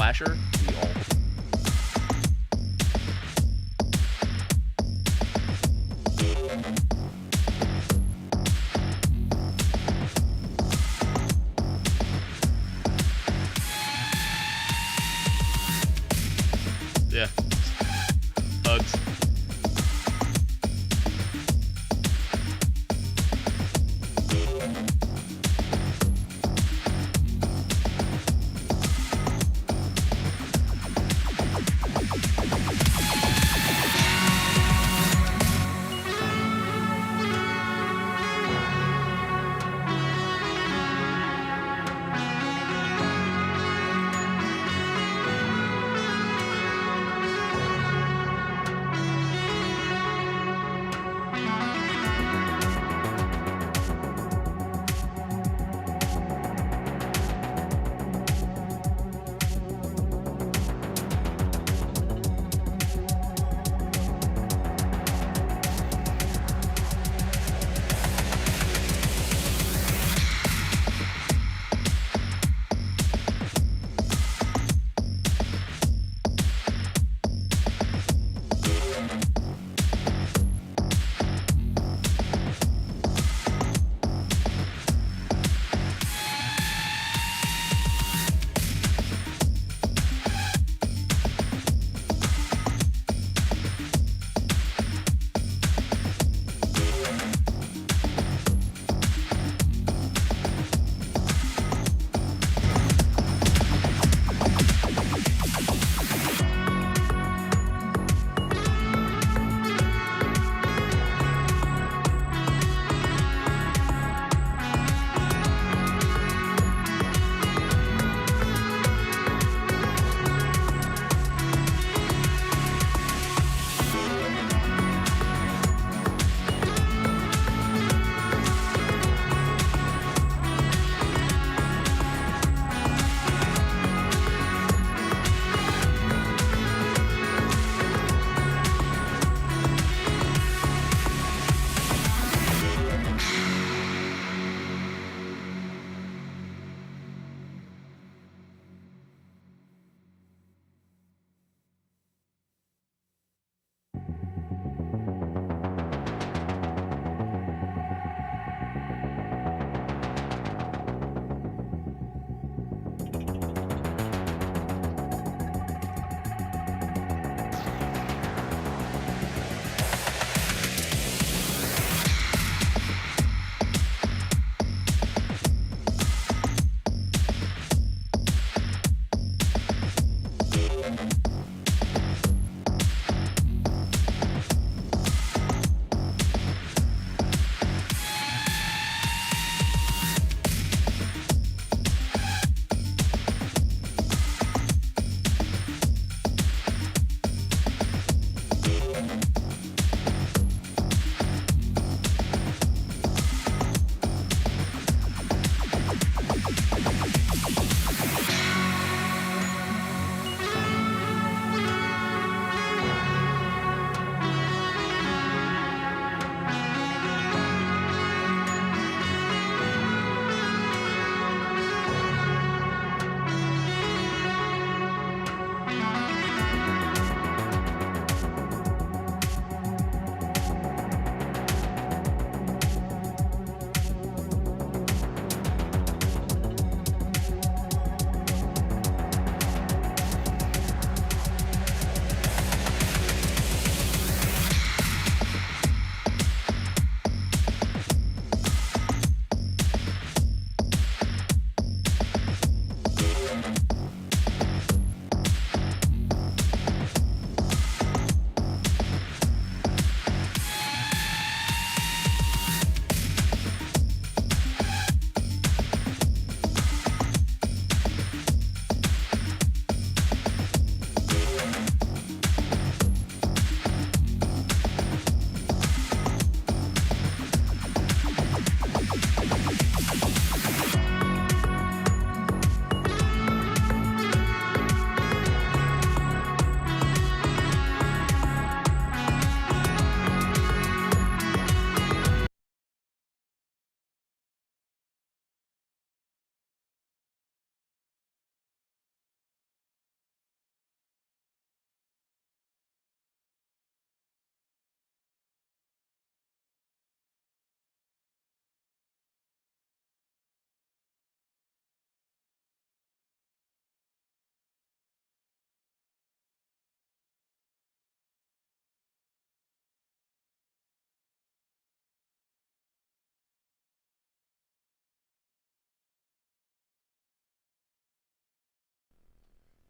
slasher, we all. Yeah. Hugs.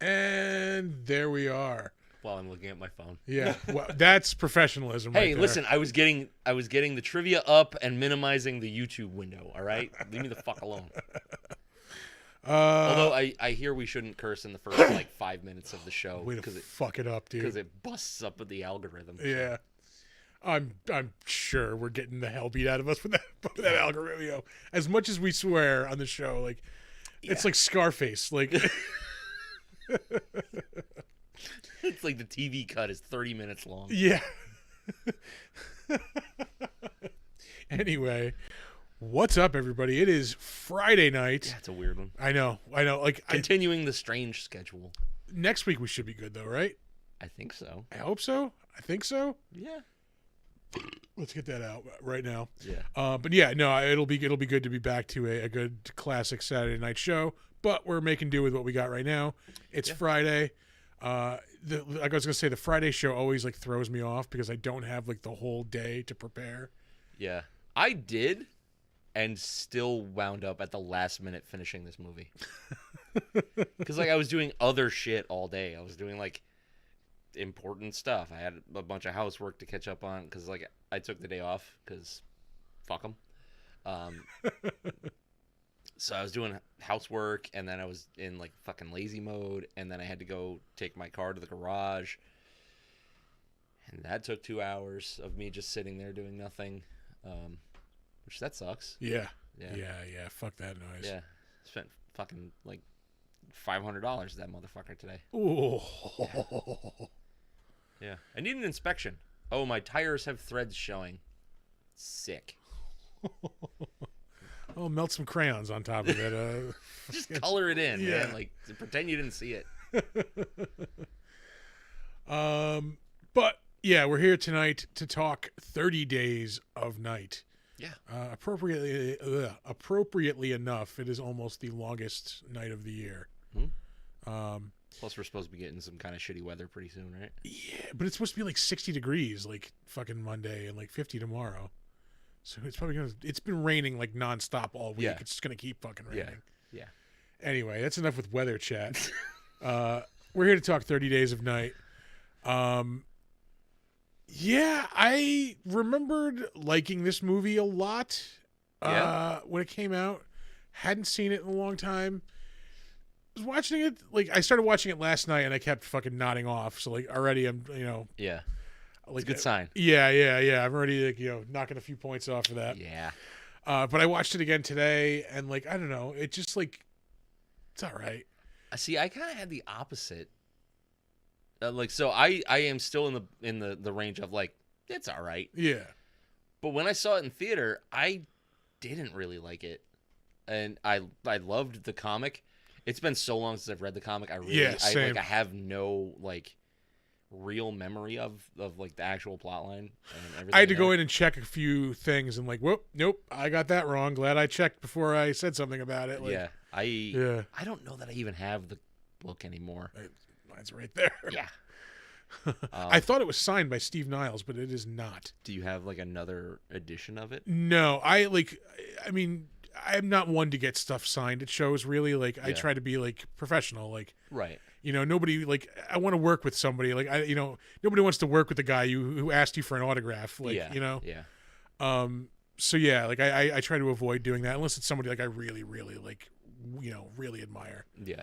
And there we are. While I'm looking at my phone. Yeah, well, that's professionalism. Hey, right there. listen, I was getting the trivia up and minimizing the YouTube window. All right, leave me the fuck alone. Although I hear we shouldn't curse in the first like 5 minutes of the show way to because it fuck it up, dude. because it busts up with the algorithm. Yeah, I'm sure we're getting the hell beat out of us with that algorithm. You know, as much as we swear on the show, like it's like Scarface, like. It's like the TV cut is 30 minutes long. Yeah. Anyway, what's up, everybody? It is Friday night. Yeah, it's a weird one. I know. Like Continuing the strange schedule. Next week we should be good, though, right? I think so. I hope so. I think so. Yeah. Let's get that out right now. Yeah. But yeah, no, it'll be good to be back to a good classic Saturday night show. But we're making do with what we got right now. It's Friday. Like I was gonna say, the Friday show always like throws me off because I don't have like the whole day to prepare. Yeah, I did, and still wound up at the last minute finishing this movie. Because like I was doing other shit all day. I was doing like important stuff. I had a bunch of housework to catch up on because like I took the day off because fuck them. So I was doing housework, and then I was in like fucking lazy mode, and then I had to go take my car to the garage, and that took 2 hours of me just sitting there doing nothing, which that sucks. Yeah. Yeah. Fuck that noise. Yeah, spent fucking like $500 that motherfucker today. Ooh. Yeah, I need an inspection. Oh, my tires have threads showing. Sick. Oh, melt some crayons on top of it. Just color it in, Yeah. man. Like pretend you didn't see it. But yeah, we're here tonight to talk 30 Days of Night. Yeah. Appropriately enough, it is almost the longest night of the year. Plus, we're supposed to be getting some kind of shitty weather pretty soon, right? Yeah, but it's supposed to be like 60 degrees like fucking Monday and like 50 tomorrow. So it's probably it's been raining like nonstop all week. Yeah. It's just gonna keep fucking raining. Yeah. Anyway, that's enough with weather chat. We're here to talk 30 Days of Night. Yeah, I remembered liking this movie a lot when it came out. Hadn't seen it in a long time. Was watching it, like I started watching it last night and I kept fucking nodding off. So like already I'm, Yeah. like It's a good sign. Yeah. I'm already like, knocking a few points off of that. Yeah. But I watched it again today and like, I don't know, it just like, it's all right. See, I kind of had the opposite. So I am still in the range of like, it's all right. Yeah. But when I saw it in theater, I didn't really like it. And I loved the comic. It's been so long since I've read the comic. Same. I have no like real memory of like the actual plot line and everything. I had to go in and check a few things and like, whoop, nope, I got that wrong. Glad I checked before I said something about it. Like, Yeah. Yeah. I don't know that I even have the book anymore. Mine's right there. Yeah. I thought it was signed by Steve Niles, but it is not. Do you have like another edition of it? No, I'm not one to get stuff signed at shows, really. Like, I try to be like professional. Like, Right. Nobody, like, I want to work with somebody. Like, nobody wants to work with the guy who asked you for an autograph. Like, Yeah. Yeah. So yeah, like I try to avoid doing that unless it's somebody like I really, really like, really admire. Yeah.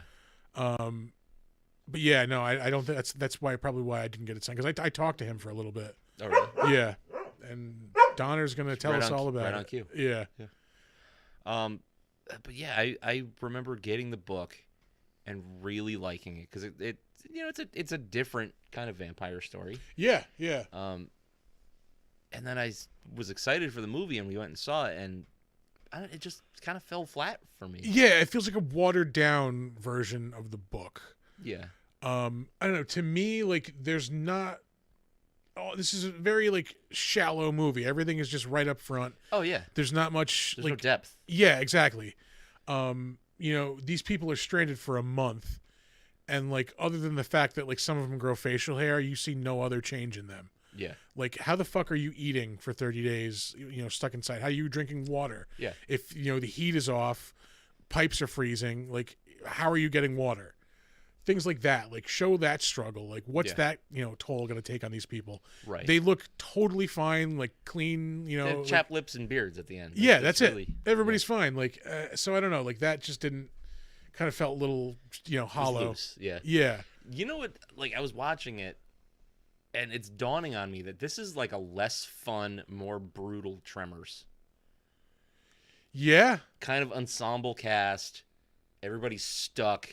But yeah, no, I don't think that's probably why I didn't get it signed, because I talked to him for a little bit. Oh, really? Yeah, and Donner's gonna tell us all about it. Right on cue. Yeah. But yeah, I remember getting the book and really liking it because it's a different kind of vampire story. Yeah. And then I was excited for the movie, and we went and saw it, and it just kind of fell flat for me. Yeah, it feels like a watered down version of the book. Yeah. I don't know. To me, like, there's not. Oh, this is a very like shallow movie. Everything is just right up front. Oh yeah. There's not much There's like no depth. Yeah, exactly. These people are stranded for a month, and like other than the fact that like some of them grow facial hair, you see no other change in them. Yeah. Like, how the fuck are you eating for 30 days, stuck inside? How are you drinking water? Yeah. If, the heat is off, pipes are freezing, like, how are you getting water? things like that. Like show that struggle. Like what's Yeah. that toll going to take on these people? Right. They look totally fine, like clean. And like, chap lips and beards at the end. yeah, It's that's really, it. Everybody's fine. Like so I don't know. Like that just didn't kind of felt a little it's hollow. loose. Yeah. Yeah. You know what? Like I was watching it, and it's dawning on me that this is like a less fun, more brutal Tremors. Yeah. Kind of ensemble cast. Everybody's stuck.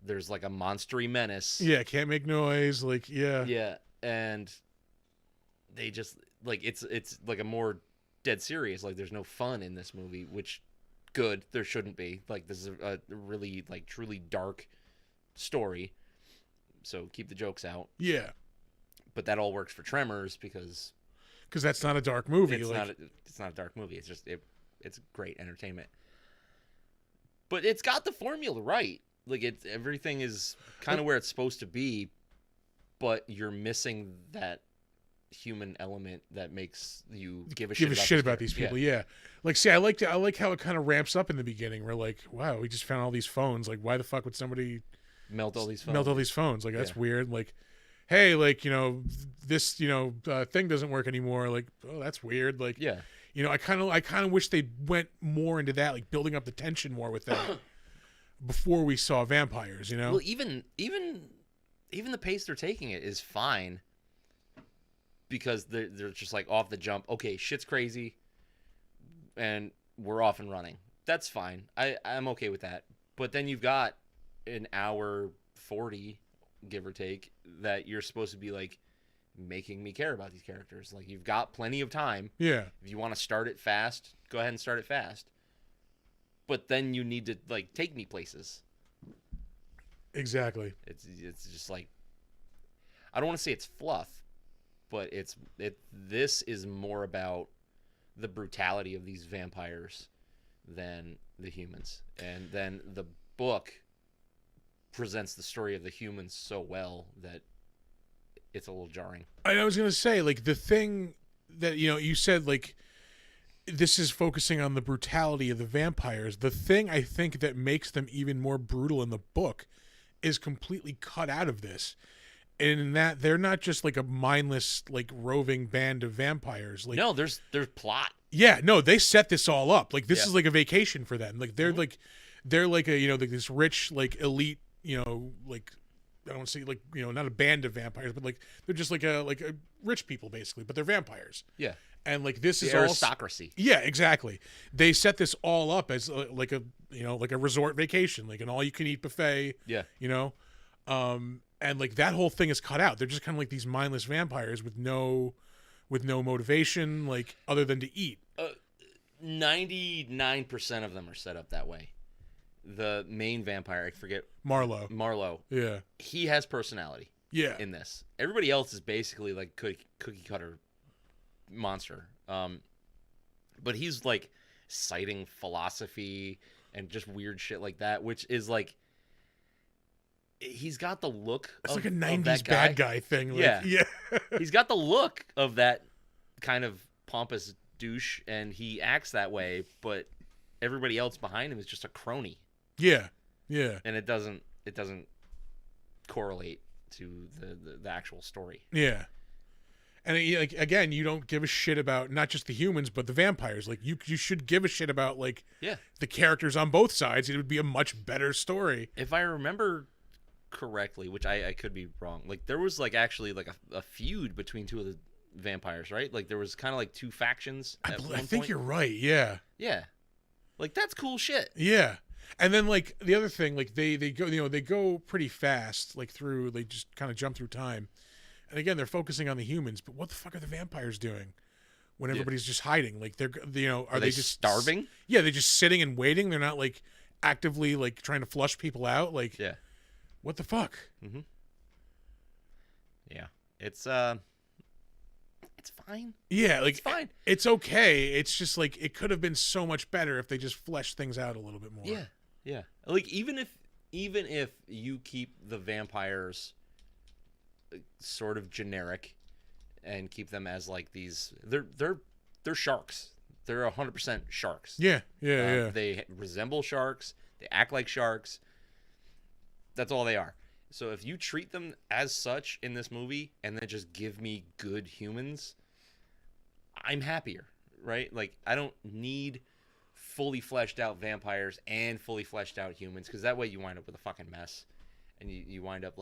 There's like a monstery menace. Yeah. Can't make noise. Like yeah. Yeah, and they just like it's like a more dead serious. Like there's no fun in this movie, which good. There shouldn't be. Like this is a really like truly dark story. So keep the jokes out. Yeah. But that all works for Tremors because That's not a dark movie. it's like not a dark movie. It's just it's great entertainment. But it's got the formula right. Like everything is kind of where it's supposed to be, but you're missing that human element that makes you give a shit about these people. Yeah. Like, see, I like how it kind of ramps up in the beginning. We're like, wow, we just found all these phones. Like, why the fuck would somebody melt all these phones. melt all these phones? Like, that's Yeah. weird. Like, hey, like, this, thing doesn't work anymore. Like, oh, that's weird. Like, Yeah. I kind of wish they went more into that, like building up the tension more with that before we saw vampires. Well, even the pace they're taking it is fine because they're just like off the jump. Okay, shit's crazy, and we're off and running. That's fine. I'm okay with that. But then you've got an hour 40, give or take, that you're supposed to be like making me care about these characters. Like you've got plenty of time. Yeah. If you want to start it fast, go ahead and start it fast. But then you need to like take me places. Exactly. It's just like I don't want to say it's fluff, but this is more about the brutality of these vampires than the humans. And then the book presents the story of the humans so well that it's a little jarring. I was gonna say, like, the thing that you said, like, this is focusing on the brutality of the vampires. The thing I think that makes them even more brutal in the book is completely cut out of this, and in that they're not just like a mindless, like, roving band of vampires. Like, No, there's plot. yeah, no, they set this all up. Like, this Yeah. is like a vacation for them. Like, they're they're like a like this rich, like, elite, like, I don't see, like, not a band of vampires, but like they're just like a rich people basically, but they're vampires. Yeah. And like this The is all aristocracy. yeah, exactly. They set this all up as like a like a resort vacation, like an all you can eat buffet. Yeah. And like that whole thing is cut out. They're just kind of like these mindless vampires with no motivation, like, other than to eat. 99% of them are set up that way. The main vampire, I forget, Marlowe. Yeah. he has personality Yeah. in this. Everybody else is basically like cookie cutter monster. But he's like citing philosophy and just weird shit like that, which is like he's got the look It's of, like a of 90s that bad guy thing. Like, Yeah. Yeah. He's got the look of that kind of pompous douche, and he acts that way, but everybody else behind him is just a crony. Yeah. Yeah. And it doesn't correlate to the actual story. Yeah. And like, again, you don't give a shit about not just the humans but the vampires. Like, you should give a shit about, like, Yeah. the characters on both sides. It would be a much better story. If I remember correctly, which I could be wrong, like there was like actually like a feud between two of the vampires, right? Like there was kind of like two factions I at one think point. you're right. Yeah. Yeah. Like that's cool shit. Yeah. And then, like, the other thing, like, they go they go pretty fast, like, through, they just kind of jump through time. And again, they're focusing on the humans, but what the fuck are the vampires doing when everybody's just hiding? Like, they're are they just starving? Yeah, they're just sitting and waiting. They're not, like, actively, like, trying to flush people out. Like, Yeah. what the fuck? Mm-hmm. Yeah. It's fine. Yeah, like, It's fine. it's okay. It's just like it could have been so much better if they just fleshed things out a little bit more. Yeah. Yeah. Like even if you keep the vampires sort of generic and keep them as like these they're sharks. They're 100% sharks. Yeah. Yeah. They resemble sharks. They act like sharks. That's all they are. So if you treat them as such in this movie and then just give me good humans, I'm happier, right? Like, I don't need fully fleshed out vampires and fully fleshed out humans, because that way you wind up with a fucking mess, and you wind up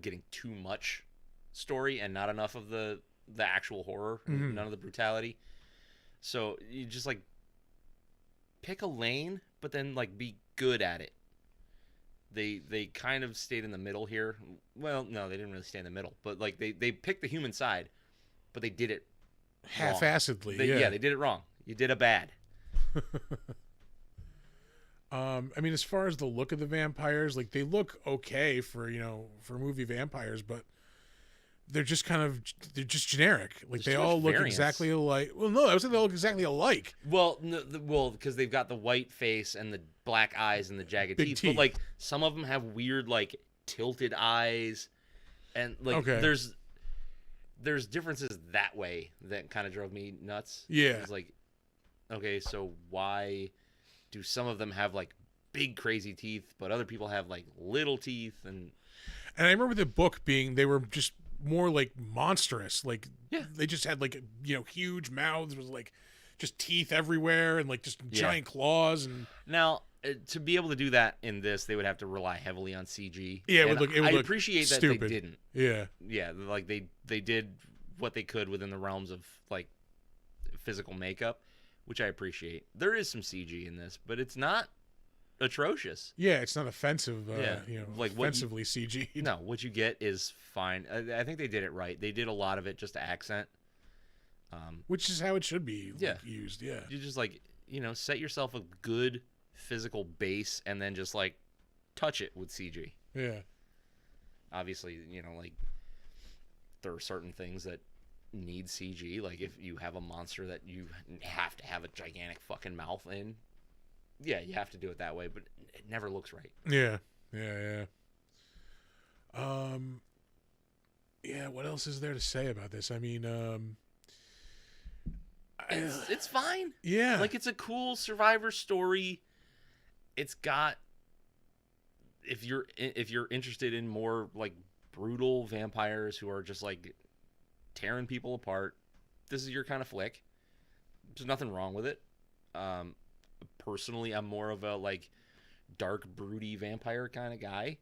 getting too much story and not enough of the actual horror, none of the brutality. So you just like pick a lane, but then like be good at it. They kind of stayed in the middle here. Well, no, they didn't really stay in the middle, but like they picked the human side, but they did it half-assedly. Yeah, they did it wrong. You did a bad. I mean, as far as the look of the vampires, like they look okay for movie vampires, but they're just generic. Like they all look exactly alike. Well, no, I was saying they look exactly alike. Well, because they've got the white face and the black eyes and the jagged teeth. But like some of them have weird like tilted eyes, and like there's differences that way that kind of drove me nuts. Yeah, it's like, okay, so why do some of them have like big crazy teeth, but other people have like little teeth? And I remember the book being they were just more like monstrous. Like they just had like huge mouths with like just teeth everywhere and like just giant claws. And now to be able to do that in this, they would have to rely heavily on CG. Yeah, I appreciate stupid. That they didn't. Yeah, like they did what they could within the realms of like physical makeup, which I appreciate. There is some CG in this, but it's not atrocious. Yeah, it's not offensive. Like offensively CG. No, what you get is fine. I think they did it right. They did a lot of it just to accent, which is how it should be used. Yeah, you just like set yourself a good physical base and then just like touch it with CG. Yeah, obviously, like there are certain things that need CG. Like if you have a monster that you have to have a gigantic fucking mouth in, yeah, you have to do it that way, but it never looks right. Yeah. What else is there to say about this? I mean, it's fine. Yeah. Like it's a cool survivor story. It's got, if you're interested in more like brutal vampires who are just like tearing people apart, this is your kind of flick. There's nothing wrong with it. Personally, I'm more of a like dark, broody vampire kind of guy,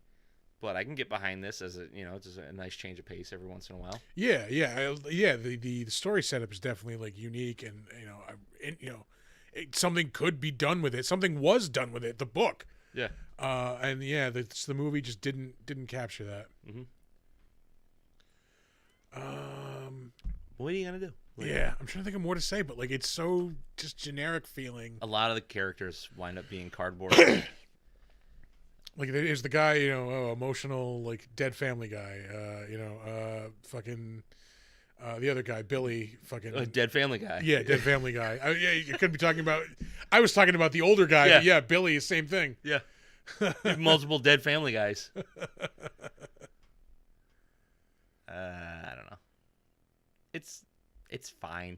but I can get behind this as just a nice change of pace every once in a while. Yeah. The story setup is definitely like unique, and something could be done with it. Something was done with it. The book. Yeah. The movie just didn't capture that. Mm-hmm. What are you gonna do? Yeah, I'm trying to think of more to say, but like it's so just generic feeling. A lot of the characters wind up being cardboard. Like there's the guy, emotional, like dead family guy. The other guy, Billy, fucking dead family guy. Yeah, dead family guy. You could be talking about. I was talking about the older guy. Yeah, but Billy, same thing. Yeah, multiple dead family guys. I don't know. It's fine.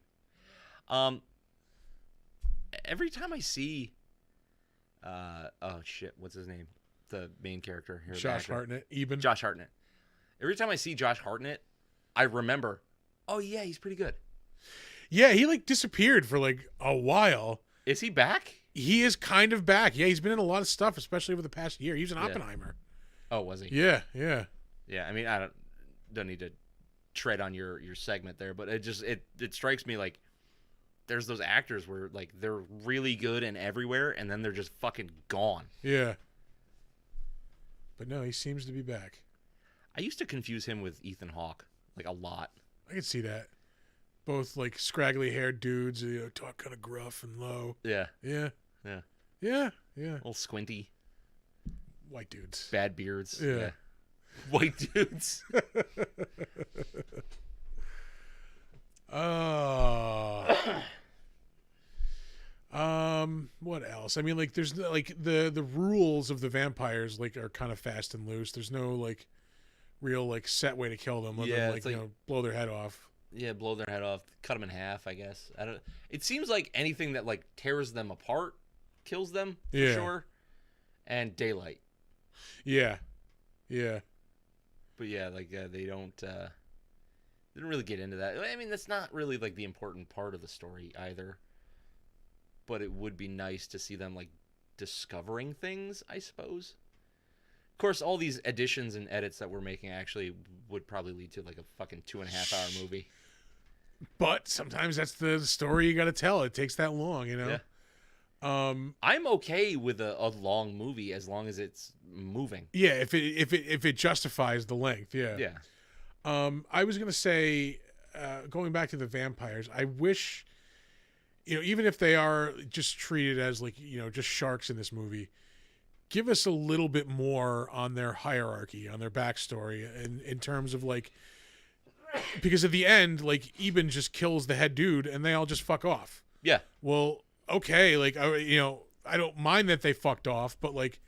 Every time I see, oh shit, what's his name? The main character here. Josh Hartnett. Josh Hartnett. Every time I see Josh Hartnett, I remember, oh yeah, he's pretty good. Yeah, he like disappeared for like a while. Is he back? He is kind of back. Yeah, he's been in a lot of stuff, especially over the past year. He was in Oppenheimer. Oh, was he? Yeah. Yeah, I mean, I don't need to tread on your segment there, but it strikes me like there's those actors where like they're really good and everywhere, and then they're just fucking gone. Yeah. But no, he seems to be back. I used to confuse him with Ethan Hawke like a lot. I can see that. Both like scraggly haired dudes, talk kind of gruff and low. Yeah. Yeah. A little squinty. White dudes. Bad beards. Yeah. White dudes. What else? I mean, like, there's like the rules of the vampires like are kind of fast and loose. There's no like real like set way to kill them. Other than, like blow their head off. Yeah, blow their head off, cut them in half. I guess I don't. It seems like anything that like tears them apart kills them for sure. And daylight. Yeah. Yeah. But yeah, like they didn't really get into that. I mean, that's not really like the important part of the story either. But it would be nice to see them like discovering things, I suppose. Of course, all these additions and edits that we're making actually would probably lead to like a fucking 2.5 hour movie. But sometimes that's the story you got to tell. It takes that long, you know. Yeah. I'm okay with a long movie as long as it's moving. Yeah, if it justifies the length, yeah. Yeah. I was gonna say, going back to the vampires, I wish, even if they are just treated as like just sharks in this movie, give us a little bit more on their hierarchy, on their backstory, in terms of like, because at the end, like Eben just kills the head dude, and they all just fuck off. Yeah. Well, okay, like I don't mind that they fucked off, but like,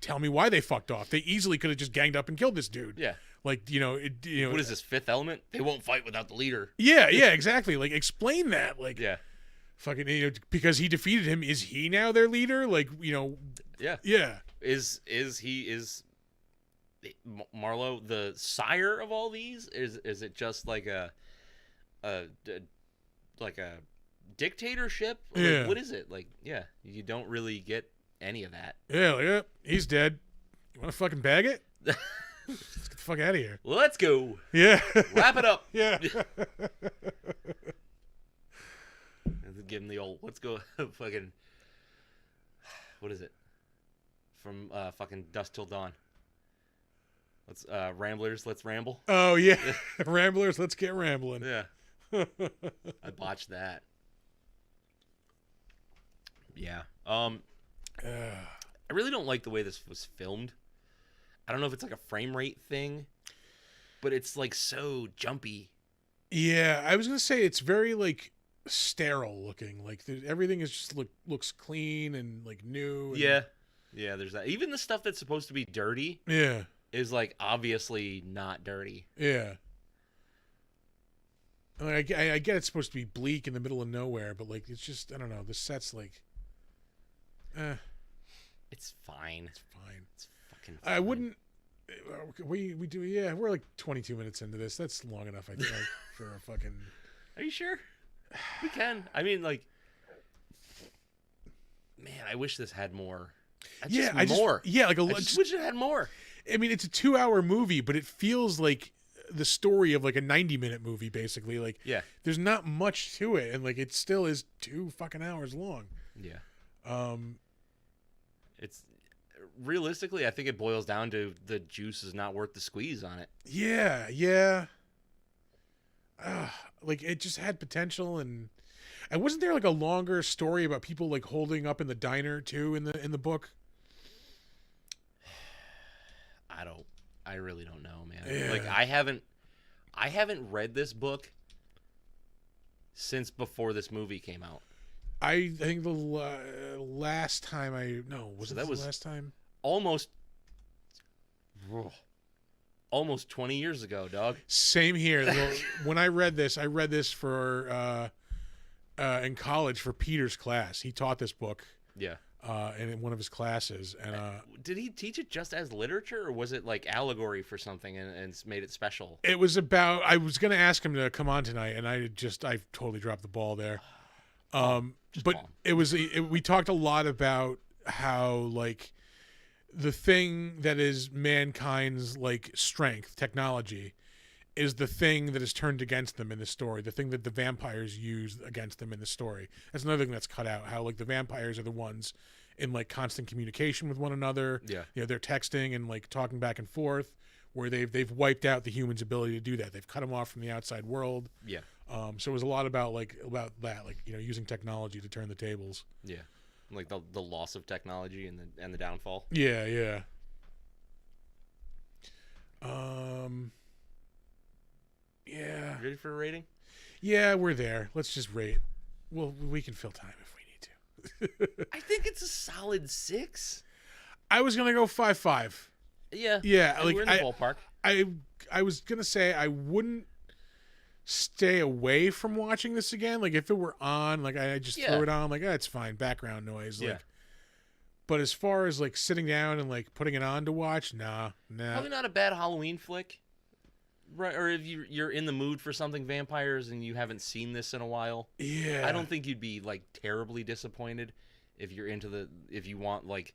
tell me why they fucked off. They easily could have just ganged up and killed this dude. Yeah. Like, what is this, Fifth Element? They won't fight without the leader. Yeah, exactly. Like, explain that. Like, yeah, fucking, because he defeated him, is he now their leader? Like, yeah, yeah. Is Marlowe the sire of all these? Is it just like a dictatorship? Like, yeah. What is it? Like, yeah, you don't really get any of that. Yeah, he's dead. You want to fucking bag it? Let's get the fuck out of here. Let's go. Yeah. Wrap it up. Yeah. Give him the old, let's go fucking, what is it? From fucking Dusk Till Dawn. Let's, Ramblers, let's ramble. Oh, yeah. Ramblers, let's get rambling. Yeah. I botched that. Yeah. I really don't like the way this was filmed. I don't know if it's like a frame rate thing, but it's like so jumpy. Yeah, I was gonna say it's very like sterile looking. Like everything is just looks clean and like new. And... Yeah, there's that. Even the stuff that's supposed to be dirty, is like obviously not dirty. Yeah. I get it's supposed to be bleak in the middle of nowhere, but like it's just, I don't know. The set's like, it's fine. It's fine. It's fucking fine. I wouldn't. We do. Yeah, we're like 22 minutes into this. That's long enough, I think, for a fucking. Are you sure? We can. I mean, like, man, I wish this had more. I just wish it had more. I mean, it's a 2-hour movie, but it feels like the story of like a 90-minute movie, basically. Like, yeah, there's not much to it, and like it still is 2 fucking hours long. Yeah. It's realistically, I think it boils down to the juice is not worth the squeeze on it. Yeah. Like it just had potential, and wasn't there like a longer story about people like holding up in the diner too in the book? I really don't know, man. Yeah. Like I haven't read this book since before this movie came out. I think the last time last time? Almost 20 years ago, dog. Same here. Well, when I read this for in college for Peter's class. He taught this book. Yeah. In one of his classes, and did he teach it just as literature, or was it like allegory for something and made it special? It was about. I was going to ask him to come on tonight, and I totally dropped the ball there. We talked a lot about how like the thing that is mankind's like strength, technology, is the thing that is turned against them in the story. The thing that the vampires use against them in the story. That's another thing that's cut out. How like the vampires are the ones in like constant communication with one another. Yeah, they're texting and like talking back and forth. Where they've wiped out the human's ability to do that. They've cut them off from the outside world. Yeah. So it was a lot about that, like using technology to turn the tables. Yeah, like the loss of technology and the downfall. Yeah. Yeah. Ready for a rating? Yeah, we're there. Let's just rate. Well, we can fill time if we need to. I think it's a solid 6. I was gonna go 5.5. Yeah. Like we're in the ballpark. I was gonna say I wouldn't stay away from watching this again. Like if it were on, like I just throw it on, like it's fine, background noise. Yeah. Like, But as far as like sitting down and like putting it on to watch, nah. Probably not a bad Halloween flick. Right, or if you're in the mood for something vampires and you haven't seen this in a while, Yeah. I don't think you'd be like terribly disappointed if you're if you want like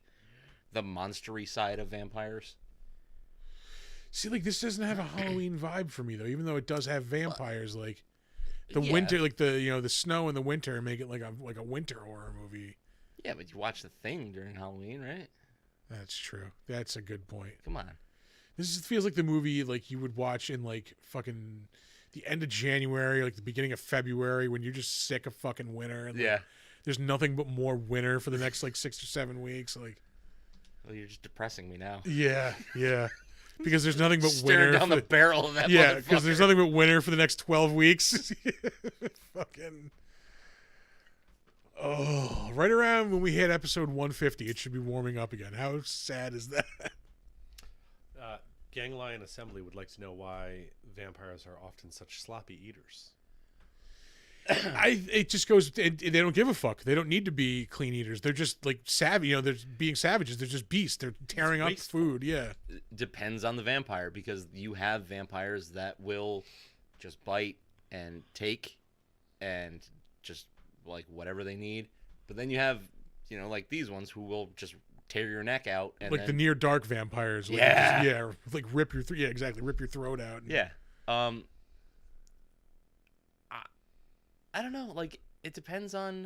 the monstery side of vampires. See, like this doesn't have a Halloween vibe for me though, even though it does have vampires. Like the Yeah. winter, like the snow in the winter, make it like a winter horror movie. Yeah, but you watch The Thing during Halloween, right? That's true. That's a good point. Come on. Feels like the movie like you would watch in like fucking the end of January, like the beginning of February, when you're just sick of fucking winter. And, like, Yeah. there's nothing but more winter for the next like 6 or 7 weeks. Like, Well, you're just depressing me now. yeah, because there's nothing but Staring winter. down the barrel of that Yeah, because motherfucker. there's nothing but winter for the next 12 weeks. Fucking. Oh, right around when we hit episode 150, it should be warming up again. How sad is that? Ganglion Assembly would like to know why vampires are often such sloppy eaters. It just goes. They don't give a fuck. They don't need to be clean eaters. They're just like savage. They're being savages. They're just beasts. They're tearing up wasteful. food. Yeah. Depends on the vampire, because you have vampires that will just bite and take and just like whatever they need. But then you have, like these ones who will just tear your neck out. And Like the near dark vampires. Like, Yeah. Like rip your yeah, exactly. Rip your throat out. Yeah. I don't know. Like it depends on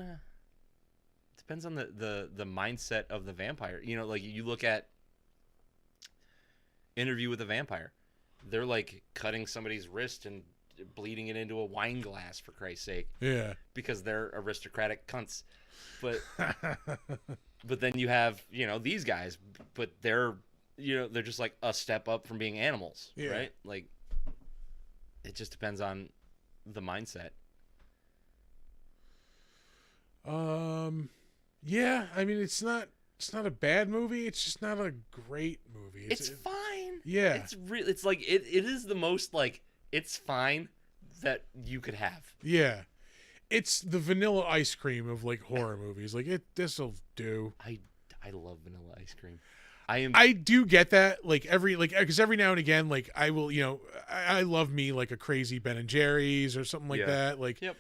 the mindset of the vampire. Like you look at Interview with a Vampire. They're like cutting somebody's wrist and bleeding it into a wine glass, for Christ's sake, Yeah. because they're aristocratic cunts. But but then you have, these guys, but they're they're just like a step up from being animals, Yeah. right? Like it just depends on the mindset. Yeah. I mean, it's not a bad movie. It's just not a great movie. It's fine. Yeah. It's like it is the most like it's fine that you could have. Yeah. It's the vanilla ice cream of like horror movies. Like this'll do. I love vanilla ice cream. I do get that. Like because every now and again, like I will, I love me like a crazy Ben and Jerry's or something like Yeah. that. Like, Yep.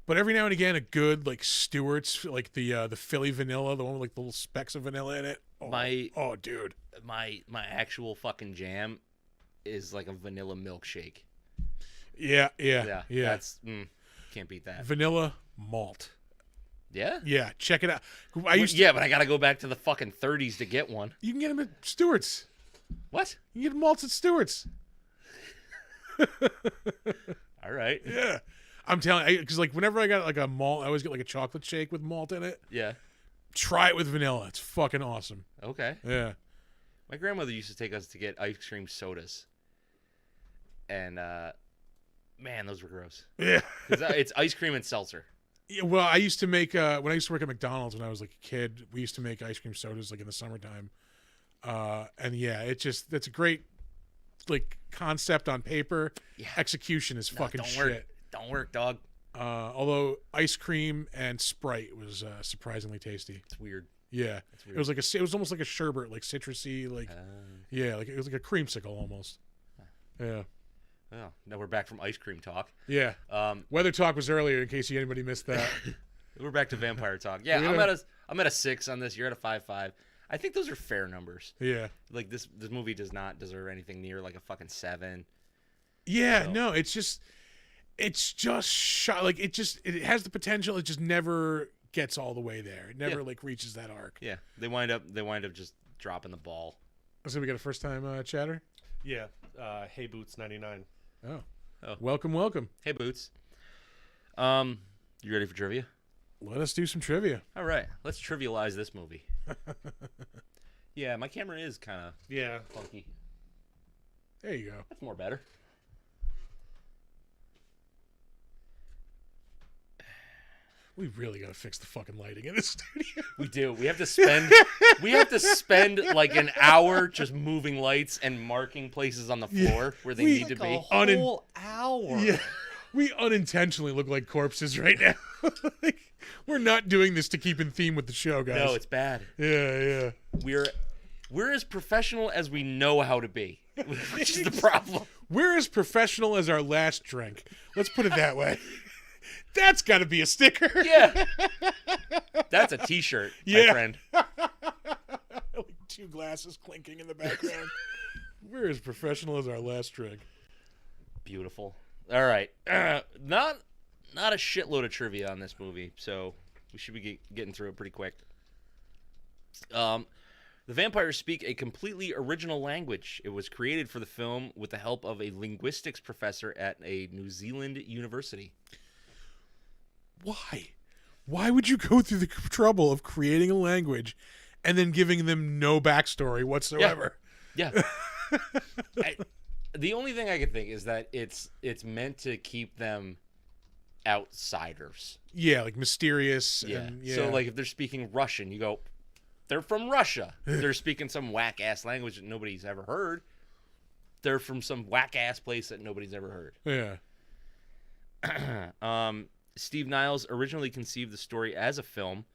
But every now and again, a good like Stewart's, like the Philly vanilla, the one with like the little specks of vanilla in it. Oh, dude. my actual fucking jam is like a vanilla milkshake. Yeah. That's can't beat that. Vanilla malt. Yeah. Yeah, check it out. But I gotta go back to the fucking 30s to get one. You can get them at Stewart's. What? You can get malts at Stewart's. All right. Yeah. I'm telling you, because like whenever I got like a malt, I always get like a chocolate shake with malt in it. Yeah. Try it with vanilla. It's fucking awesome. Okay. Yeah. My grandmother used to take us to get ice cream sodas, and man, those were gross. Yeah. It's ice cream and seltzer. Yeah, well, I used to make when I used to work at McDonald's when I was like a kid. We used to make ice cream sodas like in the summertime, and yeah, that's a great like concept on paper. Yeah. Execution is fucking don't shit. Work. Don't work, dog. Although ice cream and Sprite was surprisingly tasty. It's weird. Yeah, It's weird. it was like it was almost like a sherbet, like citrusy, like yeah, like it was like a creamsicle almost. Yeah. Oh, now we're back from ice cream talk. Yeah. Weather talk was earlier, in case anybody missed that. We're back to vampire talk. Yeah, I'm at a 6 on this. You're at a 5.5. I think those are fair numbers. Yeah. Like this movie does not deserve anything near like a fucking 7. Yeah. So- No, it's just shot. Like it has the potential. It just never gets all the way there. It never like reaches that arc. Yeah, they wind up just dropping the ball. So we got a first time chatter. Yeah. Hey Boots 99. Oh. Oh. Welcome. Hey, Boots. You ready for trivia? Let us do some trivia. All right, let's trivialize this movie. Yeah, my camera is kind of Yeah. funky. There you go. That's more better. We really gotta fix the fucking lighting in the studio. We do. We have to spend like an hour just moving lights and marking places on the floor where they need to be. Unin- hour. Yeah. We unintentionally look like corpses right now. Like, we're not doing this to keep in theme with the show, guys. No, it's bad. Yeah. We're as professional as we know how to be, which is the problem. We're as professional as our last drink. Let's put it that way. That's got to be a sticker. Yeah. That's a T-shirt, my Yeah. friend. Like 2 glasses clinking in the background. We're as professional as our last drink. Beautiful. All right. Not a shitload of trivia on this movie, so we should be getting through it pretty quick. The vampires speak a completely original language. It was created for the film with the help of a linguistics professor at a New Zealand university. Why? Why would you go through the trouble of creating a language and then giving them no backstory whatsoever? Yeah. The only thing I can think is that it's meant to keep them outsiders. Yeah, like mysterious. Yeah. And, yeah. So, like, if they're speaking Russian, you go, they're from Russia. They're speaking some whack-ass language that nobody's ever heard. They're from some whack-ass place that nobody's ever heard. Yeah. Steve Niles originally conceived the story as a film.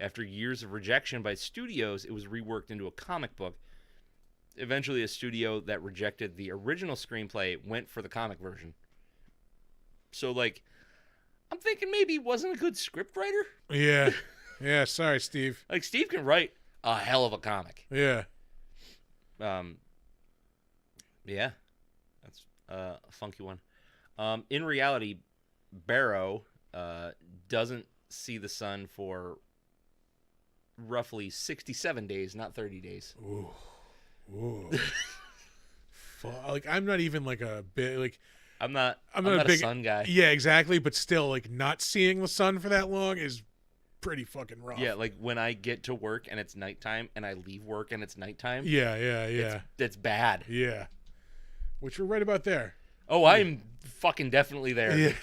After years of rejection by studios, it was reworked into a comic book. Eventually, a studio that rejected the original screenplay went for the comic version. So, like, I'm thinking maybe he wasn't a good scriptwriter. Yeah. Yeah. Sorry, Steve. Like, Steve can write a hell of a comic. Yeah. Yeah, that's a funky one. In reality, Barrow doesn't see the sun for roughly 67 days, not 30 days. Ooh. Like, I'm not even like a bit like. I'm not I'm a not a big sun guy. Yeah, exactly. But still, like, not seeing the sun for that long is pretty fucking rough. Yeah, like when I get to work and it's nighttime, and I leave work and it's nighttime. Yeah. That's bad. Yeah. Which we're right about there. Oh, I'm fucking definitely there. Yeah.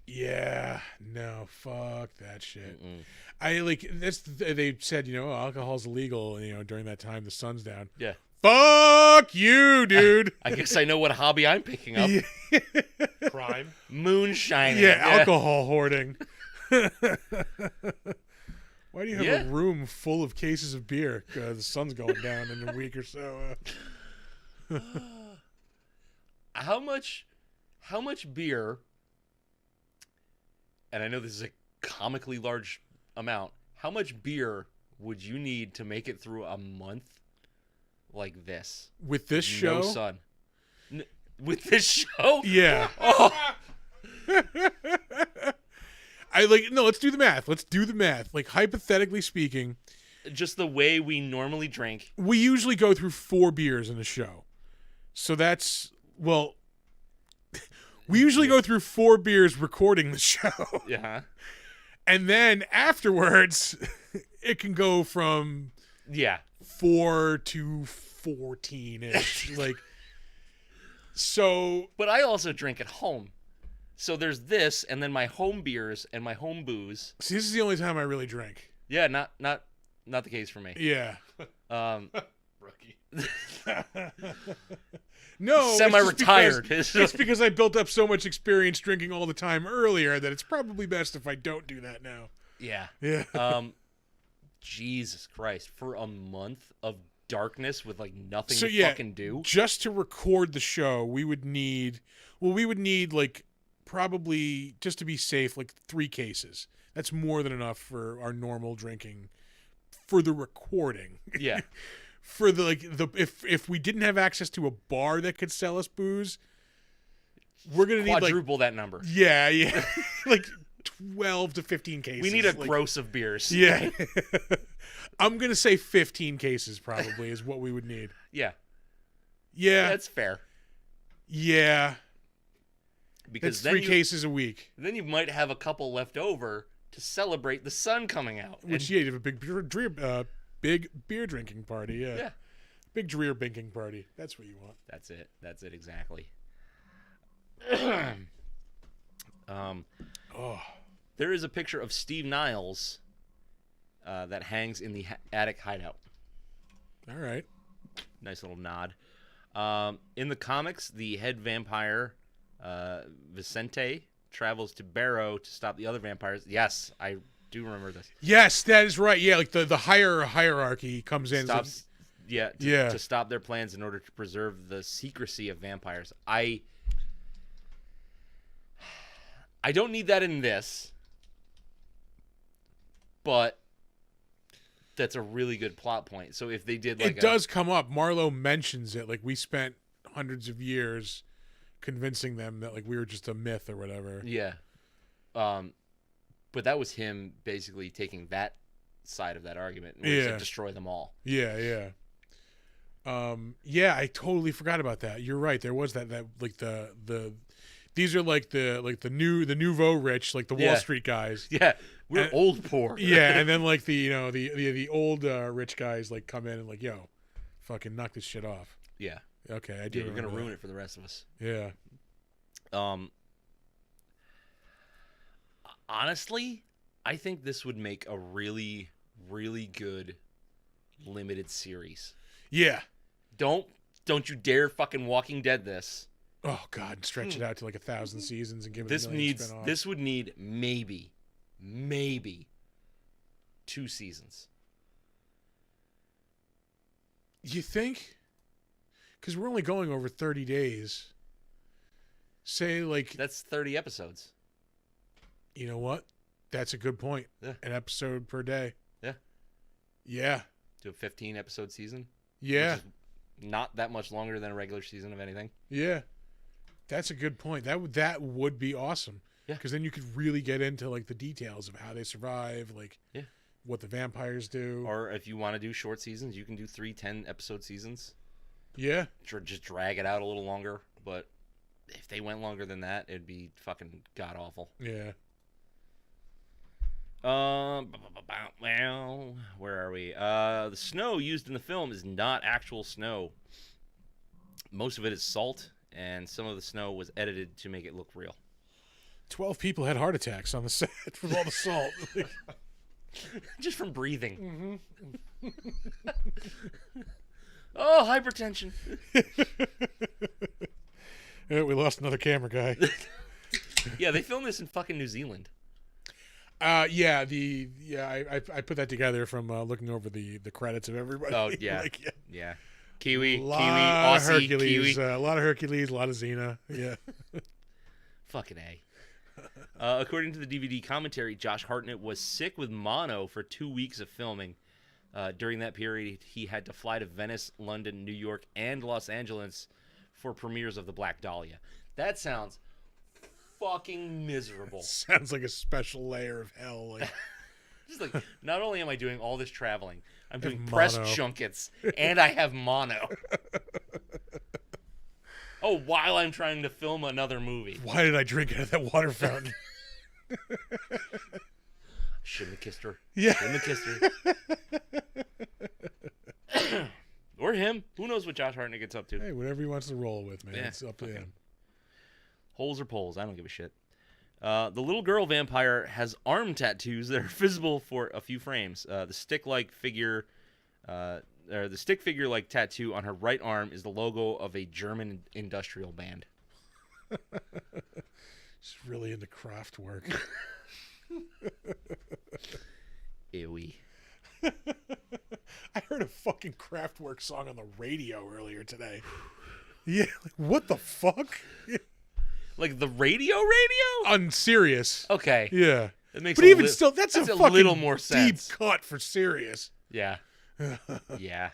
Yeah. No. Fuck that shit. Mm-mm. I like that's. They said, alcohol's illegal. During that time the sun's down. Yeah. Fuck you, dude. I guess I know what hobby I'm picking up. Yeah. Crime. Moonshining. Yeah, alcohol hoarding. Why do you have Yeah. a room full of cases of beer? The sun's going down in a week or so. How much beer, and I know this is a comically large amount, how much beer would you need to make it through a month like this? With this show? No sun. With this show? Yeah. Oh, No, let's do the math. Like, hypothetically speaking, just the way we normally drink. we usually go through 4 beers in a show. So that's, well, we usually go through 4 beers recording the show. Yeah. And then afterwards, it can go from Yeah. 4 to 14-ish. Like, so, But I also drink at home. So there's this, and then my home beers and my home booze. see, this is the only time I really drink. Yeah, not the case for me. Yeah. Rookie. No, it's just Semi-retired. because- It's because I built up so much experience drinking all the time earlier that it's probably best if I don't do that now. Yeah. Yeah. Jesus Christ. For a month of darkness with like nothing So to yeah, fucking do. just to record the show, we would need like probably, just to be safe, like 3 cases. That's more than enough for our normal drinking for the recording. Yeah. For the if we didn't have access to a bar that could sell us booze, we're gonna need like Quadruple that number. yeah like 12 to 15 cases. We need a like, gross of beers. Yeah. I'm gonna say 15 cases probably is what we would need. Yeah. Yeah. That's fair. Yeah. Because That's 3 cases a week. then you might have a couple left over to celebrate the sun coming out. Which, And- yeah, you have a big beer drinking party. Yeah. yeah. Big dreer binking party. That's what you want. That's it. That's it exactly. Oh. There is a picture of Steve Niles that hangs in the attic hideout. All right. Nice little nod. In the comics, the head vampire, Vicente, travels to Barrow to stop the other vampires. Yes, I do remember this. Yes, that is right. Yeah, like the higher hierarchy comes in. Stops, to stop their plans in order to preserve the secrecy of vampires. I don't need that in this, but that's a really good plot point. So if they did like it does come up. Marlowe mentions it. Like, we spent hundreds of years convincing them that like we were just a myth or whatever. Yeah. But that was him basically taking that side of that argument and was like, destroy them all. Yeah. Yeah, I totally forgot about that. You're right. There was that like the these are like the nouveau rich, like the Wall Street guys. Yeah. We're old poor. Yeah, and then like the old rich guys like come in and like, yo, fucking knock this shit off. Yeah. Okay, I do. You're gonna ruin it for the rest of us. Yeah. Honestly, I think this would make a really, really good limited series. Yeah. Don't you dare fucking Walking Dead this. Oh God, stretch it out to like 1,000 seasons and give it a million spin-offs. This would need maybe 2 seasons. You think? Because we're only going over 30 days. Say like that's 30 episodes. You know what? That's a good point. Yeah. An episode per day. Yeah. Yeah. Do a 15-episode season. Yeah. Which is not that much longer than a regular season of anything. Yeah. That's a good point. That would be awesome. Yeah. Because then you could really get into like the details of how they survive, like what the vampires do. Or if you want to do short seasons, you can do 3 10-episode seasons. Yeah. Just drag it out a little longer. But if they went longer than that, it'd be fucking god awful. Yeah. Well, where are we? The snow used in the film is not actual snow. Most of it is salt, and some of the snow was edited to make it look real. 12 people had heart attacks on the set from all the salt. Just from breathing. Oh, hypertension. Yeah, we lost another camera guy. Yeah, they filmed this in fucking New Zealand. I put that together from looking over the credits of everybody. Oh yeah, yeah. Kiwi, Aussie, Hercules, a lot of Hercules, a lot of Xena. Yeah. Fucking A. According to the DVD commentary, Josh Hartnett was sick with mono for 2 weeks of filming. During that period, he had to fly to Venice, London, New York, and Los Angeles for premieres of The Black Dahlia. That sounds fucking miserable. Sounds like a special layer of hell. Like, just like, not only am I doing all this traveling, I'm doing press junkets, and I have mono. Oh, while I'm trying to film another movie. Why did I drink out of that water fountain? Shouldn't have kissed her. Yeah. Shouldn't have kissed her. Or him. Who knows what Josh Hartnett gets up to? Hey, whatever he wants to roll with, man. Yeah, it's up to him. Holes or poles, I don't give a shit. The little girl vampire has arm tattoos that are visible for a few frames. The stick figure like tattoo on her right arm is the logo of a German industrial band. She's really into craft work. Ewy. I heard a fucking Kraftwerk song on the radio earlier today. Yeah, like, what the fuck? Like the radio? On Sirius. Okay. Yeah. It makes but even still, that's a fucking little more sense. Deep cut for Sirius. Yeah. Yeah.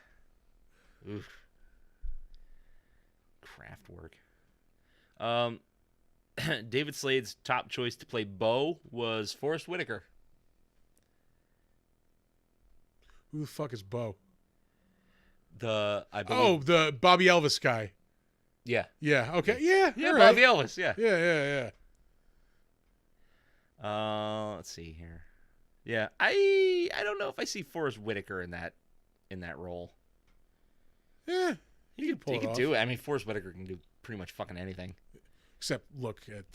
Oof. Kraftwerk. David Slade's top choice to play Bo was Forrest Whitaker. Who the fuck is Bo? I believe. The Bobby Elvis guy. Yeah. Yeah. Okay. Yeah. Yeah. Bobby Elvis. Yeah. Yeah. Let's see here. Yeah. I don't know if I see Forrest Whitaker in that role. Yeah. He could do it. I mean, Forrest Whitaker can do pretty much fucking anything. Except look at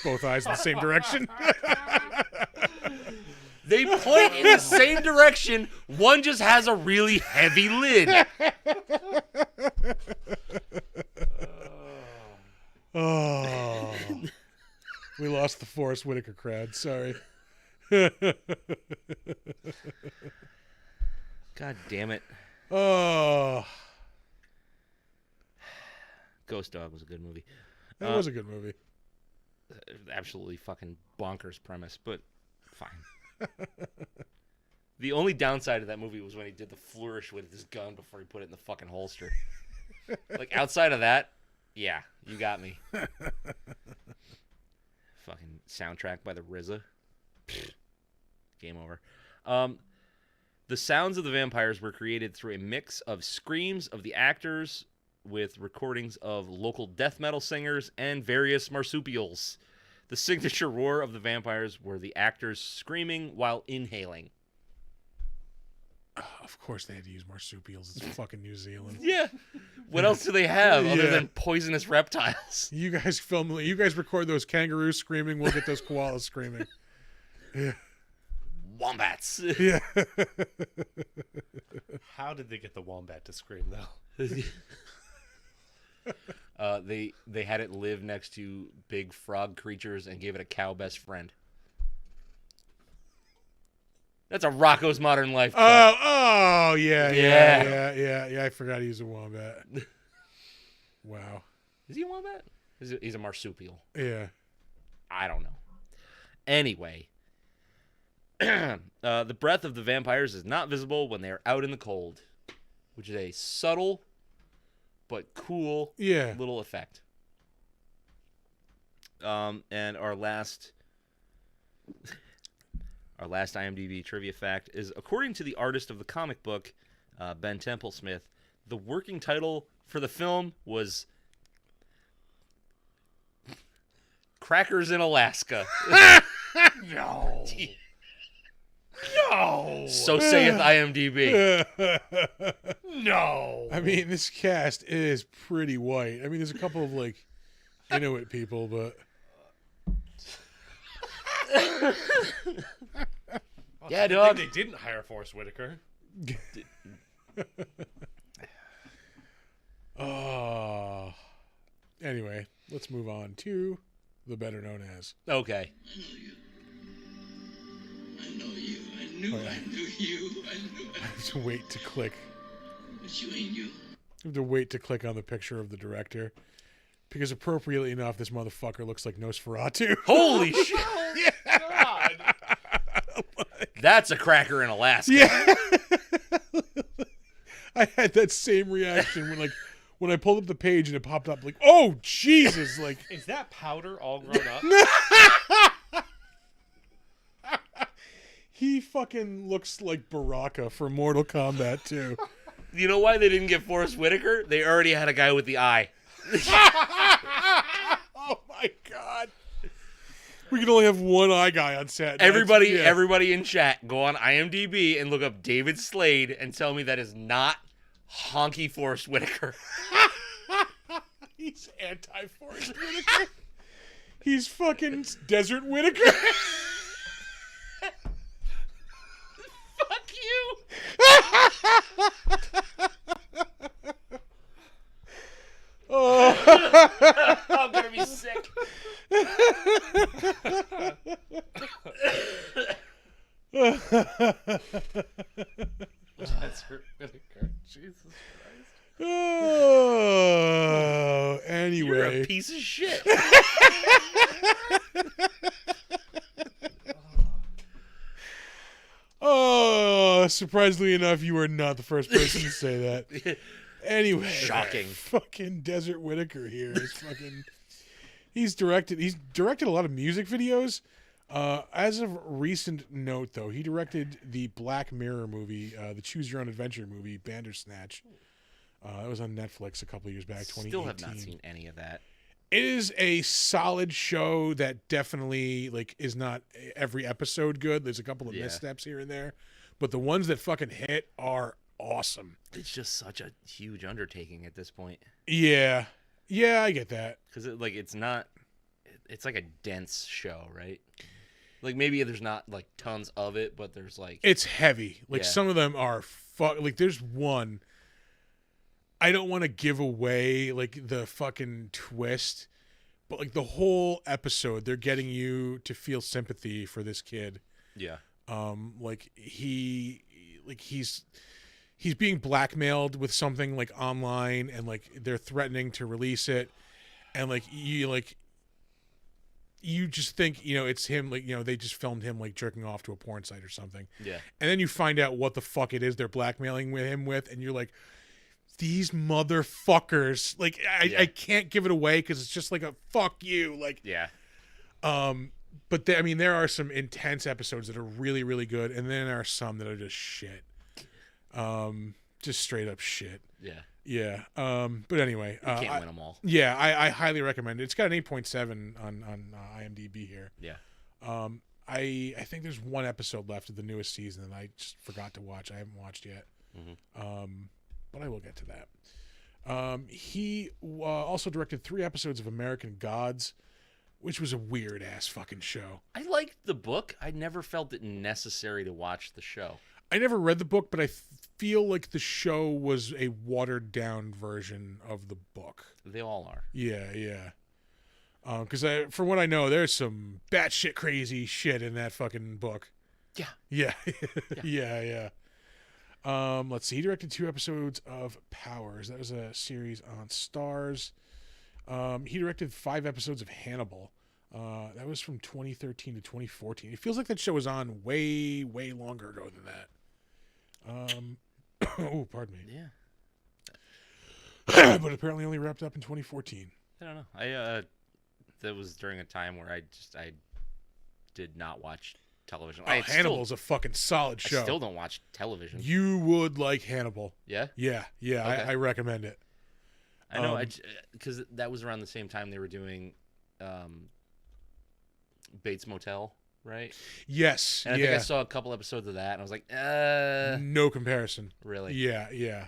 both eyes in the same direction. They point in the same direction. One just has a really heavy lid. We lost the Forrest Whitaker crowd. Sorry. God damn it. Oh, Ghost Dog was a good movie. that was a good movie. Absolutely fucking bonkers premise, but fine. The only downside of that movie was when he did the flourish with his gun before he put it in the fucking holster. Like, outside of that, yeah, you got me. Fucking soundtrack by the RZA. Game over. The sounds of the vampires were created through a mix of screams of the actors with recordings of local death metal singers and various marsupials. The signature roar of the vampires were the actors screaming while inhaling. Of course they had to use marsupials. It's fucking New Zealand. Yeah. What else do they have other Yeah. than poisonous reptiles? You guys film. You guys record those kangaroos screaming. We'll get those koalas screaming. Yeah. Wombats. Yeah. How did they get the wombat to scream though? They had it live next to big frog creatures and gave it a cow best friend. That's a Rocco's Modern Life. Oh, yeah. Yeah. I forgot he was a wombat. Wow. Is he a wombat? He's a marsupial. Yeah. I don't know. Anyway, the breath of the vampires is not visible when they are out in the cold, which is a subtle but cool Yeah. little effect. And our last IMDb trivia fact is, according to the artist of the comic book, Ben Templesmith, the working title for the film was Crackers in Alaska. No. No. So saith IMDb. No. I mean, this cast is pretty white. I mean, there's a couple of, like, Inuit people, but... Yeah, I dog. think they didn't hire Forrest Whitaker. Oh. Anyway, let's move on to the better known as. Okay. I know you. I knew you. I have to wait to click. But you ain't you. I have to wait to click on the picture of the director. Because appropriately enough, this motherfucker looks like Nosferatu. Holy shit. God. That's a cracker in Alaska. Yeah. I had that same reaction when I pulled up the page and it popped up like, oh Jesus, like Is that powder all grown up? he fucking looks like Baraka from Mortal Kombat 2. You know why they didn't get Forrest Whitaker? They already had a guy with the eye. Oh my god. We can only have one eye guy on set. Everybody in chat, go on IMDb and look up David Slade and tell me that is not honky Forrest Whitaker. He's anti-Forrest Whitaker. He's fucking Desert Whitaker. Fuck you. Oh. I'm gonna be sick. That's Whitaker. Jesus Christ. Oh, You're anyway. a piece of shit. Oh, surprisingly enough, you are not the first person to say that. Anyway, Shocking. Fucking Desert Whitaker here is fucking. He's directed a lot of music videos. As of recent note, though, he directed the Black Mirror movie, the Choose Your Own Adventure movie, Bandersnatch. That was on Netflix a couple years back, 2018. Still have not seen any of that. It is a solid show that definitely is not every episode good. There's a couple of Yeah. missteps here and there, but the ones that fucking hit are awesome. It's just such a huge undertaking at this point. Yeah, I get that. Because it's not, it's like a dense show, right? Like, maybe there's not tons of it, but there's It's heavy. Yeah. Some of them are there's one. I don't want to give away the fucking twist, but like the whole episode, they're getting you to feel sympathy for this kid. Yeah. Like he's being blackmailed with something like online, and like they're threatening to release it, and you just think, it's him, like, they just filmed him like jerking off to a porn site or something. Yeah. And then you find out what the fuck it is they're blackmailing him with, and you're like, these motherfuckers, like, I can't give it away because it's just like a fuck you, like. Yeah. But there are some intense episodes that are really, really good, and then there are some that are just shit. Just straight up shit. Yeah. Yeah. But anyway, You can't win them all. yeah, I highly recommend it. It's got an 8.7 on IMDb here. Yeah. I think there's one episode left of the newest season that I just forgot to watch. I haven't watched yet. But I will get to that. He also directed 3 episodes of American Gods, which was a weird ass fucking show. I liked the book. I never felt it necessary to watch the show. I never read the book, but I feel like the show was a watered down version of the book. They all are. Yeah. Because from what I know, there's some batshit crazy shit in that fucking book. Yeah. Yeah. Let's see. He directed 2 episodes of Powers. That was a series on Stars. He directed 5 episodes of Hannibal. That was from 2013 to 2014. It feels like that show was on way, way longer ago than that. Oh, pardon me. Yeah. But apparently only wrapped up in 2014. I don't know. That was during a time where I did not watch television. Oh, Hannibal's a fucking solid show. I still don't watch television. You would like Hannibal. Yeah? Yeah. Okay. I recommend it. I know, because that was around the same time they were doing Bates Motel, right? Yes. And I think I saw a couple episodes of that, and I was like, no comparison. really? Yeah.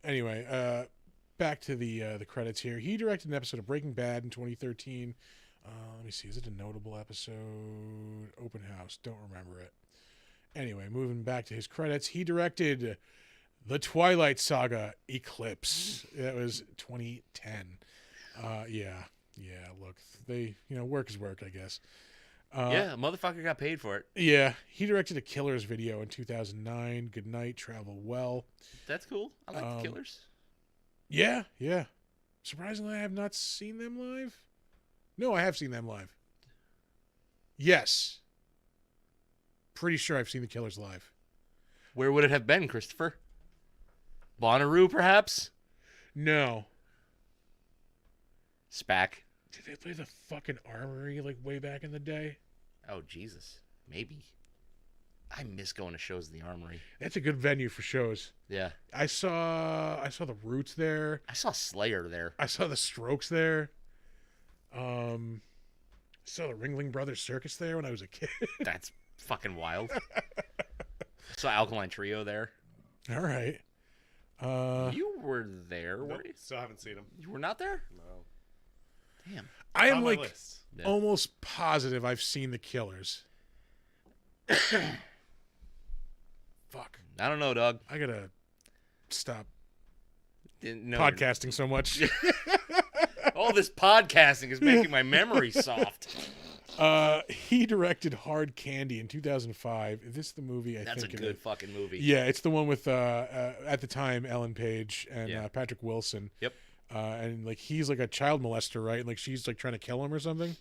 Anyway, back to the credits here. He directed an episode of Breaking Bad in 2013. Let me see. Is it a notable episode? Open House. Don't remember it. Anyway, moving back to his credits, he directed The Twilight Saga: Eclipse. That was 2010. Yeah. Look, they, work is work, I guess. Yeah, motherfucker got paid for it. Yeah, he directed a Killers video in 2009. Good night, travel well. That's cool. I like the Killers. Yeah. Surprisingly, I have not seen them live. No, I have seen them live. Yes. Pretty sure I've seen the Killers live. Where would it have been, Christopher? Bonnaroo, perhaps? No. SPAC. Did they play the fucking Armory like way back in the day? Oh, Jesus. Maybe. I miss going to shows in the Armory. That's a good venue for shows. Yeah. I saw the Roots there. I saw Slayer there. I saw the Strokes there. I saw the Ringling Brothers Circus there when I was a kid. That's fucking wild. Saw Alkaline Trio there. All right. You were there, Nope, were you? still haven't seen them. You were not there? No. Damn. I am On my like list. Yeah. almost positive I've seen the Killers. Fuck. I don't know, dog. I gotta stop Didn't know. podcasting so much. All this podcasting is making my memory soft. He directed Hard Candy in 2005. This is the movie I That's a think good fucking movie. Yeah, it's the one with at the time Ellen Page and Yeah. Patrick Wilson. Yep. And like he's like a child molester, right? And like she's like trying to kill him or something.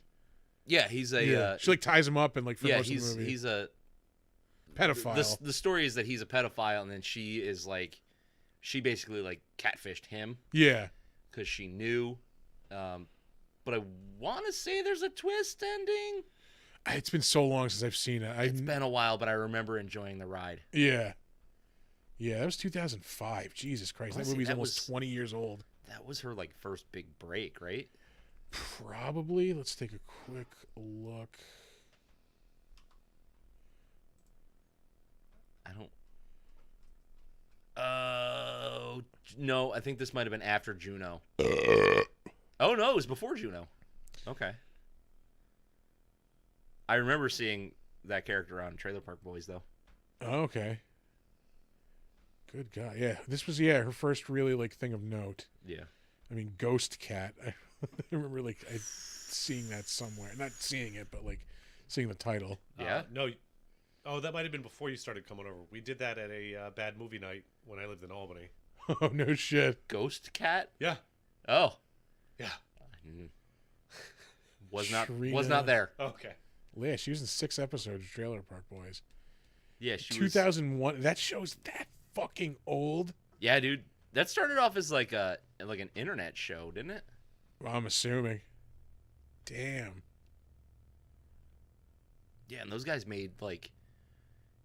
Yeah, he's a she like ties him up and like for yeah, most of the movie. he's a pedophile. the story is that he's a pedophile, and then she is like, she basically like catfished him Yeah. because she knew. But I want to say there's a twist ending. It's been so long since I've seen it. It's been a while, but I remember enjoying the ride. Yeah. Yeah, that was 2005. Jesus Christ. That Honestly, movie's that almost was- 20 years old. That was her like first big break, right? Probably. Let's take a quick look. I don't. Oh no, I think this might have been after Juno. Oh no, it was before Juno. Okay. I remember seeing that character on Trailer Park Boys though. Okay. Good God. Yeah, this was her first really like thing of note. Yeah. I mean, Ghost Cat. I remember seeing that somewhere. Not seeing it, but like seeing the title. Yeah? No. Oh, that might have been before you started coming over. We did that at a bad movie night when I lived in Albany. Oh no shit. Ghost Cat? Yeah. Oh. Yeah. Was not Trina. there. Okay. Yeah, she was in 6 episodes of Trailer Park Boys. Yeah, she was. 2001. That show's that fucking old. Yeah, dude. That started off as like an internet show, didn't it? Well, I'm assuming. Damn. Yeah, and those guys made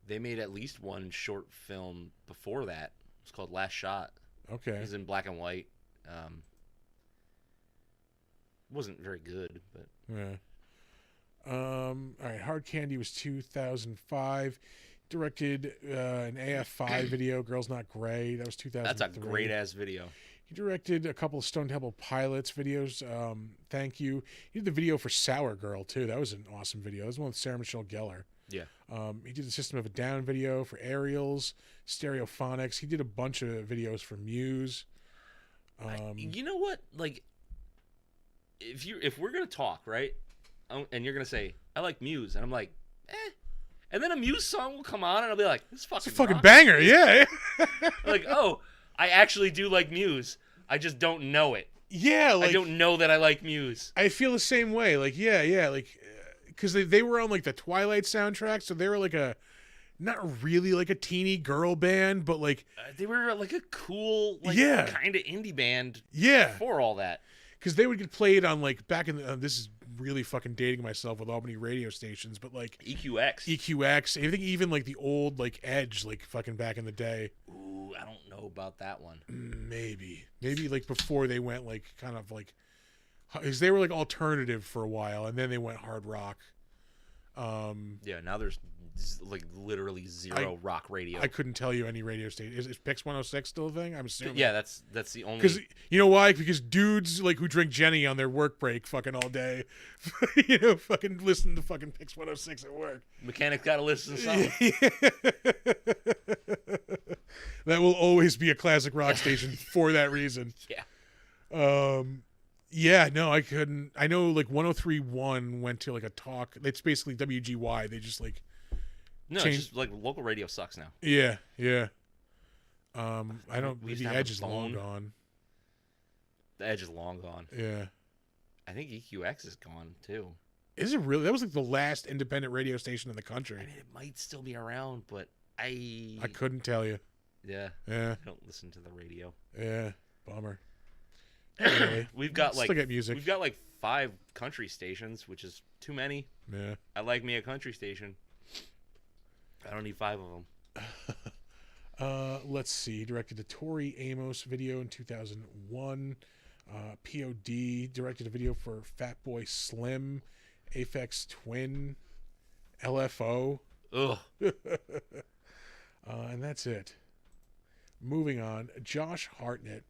they made at least one short film before that. It's called Last Shot. Okay. It was in black and white. Wasn't very good, but Yeah. All right. Hard Candy was 2005. Directed an AF5 video, Girls Not Gray. That was 2003. that's a great ass video. He directed a couple of Stone Temple Pilots videos. Thank you. He did the video for Sour Girl too. That was an awesome video. That was one with Sarah Michelle Gellar. Yeah. He did the System of a Down video for Aerials, Stereophonics. He did a bunch of videos for Muse. You know what? Like, if we're gonna talk, right, and you're gonna say I like Muse, and I'm like, and then a Muse song will come on, and I'll be like, this It's a fucking fucking rocks. banger, yeah. Like, oh, I actually do like Muse. I just don't know it. Yeah, like I don't know that I like Muse. I feel the same way. Like, yeah, like, because they were on like the Twilight soundtrack, so they were like not really like a teeny girl band, but like, They were like a cool, like, Yeah. kind of indie band yeah, before all that. because they would get played on like back in the, this is really fucking dating myself with Albany radio stations, but like EQX. EQX, I think even like the old like Edge, like fucking back in the day, Ooh, I don't know about that one. maybe like before they went like kind of like, because they were like alternative for a while, and then they went hard rock. Yeah, now there's like literally zero rock radio. I couldn't tell you any radio station. Is Pix 106 still a thing? I'm assuming. Yeah, that's the only. Because you know why? Because dudes like who drink Jenny on their work break fucking all day, fucking listen to fucking Pix 106 at work. Mechanic got to listen to something. That will always be a classic rock station for that reason. Yeah. Yeah, no, I couldn't. I know like 103.1 went to like a talk. It's basically WGY. They just like, No, change- it's just like local radio sucks now. yeah. I don't. We used The to have Edge a is long phone. gone. The Edge is long gone. Yeah. I think EQX is gone too. Is it really? That was like the last independent radio station in the country. I mean, it might still be around, but I couldn't tell you. Yeah, Yeah, I don't listen to the radio. yeah. Bummer. Not really. We've got Still like get music. We've got like 5 country stations, which is too many. Yeah. I like me a country station. I don't need 5 of them. Let's see. Directed a Tori Amos video in 2001. POD directed a video for Fatboy Slim, Aphex Twin, LFO, Ugh. and that's it. Moving on, Josh Hartnett.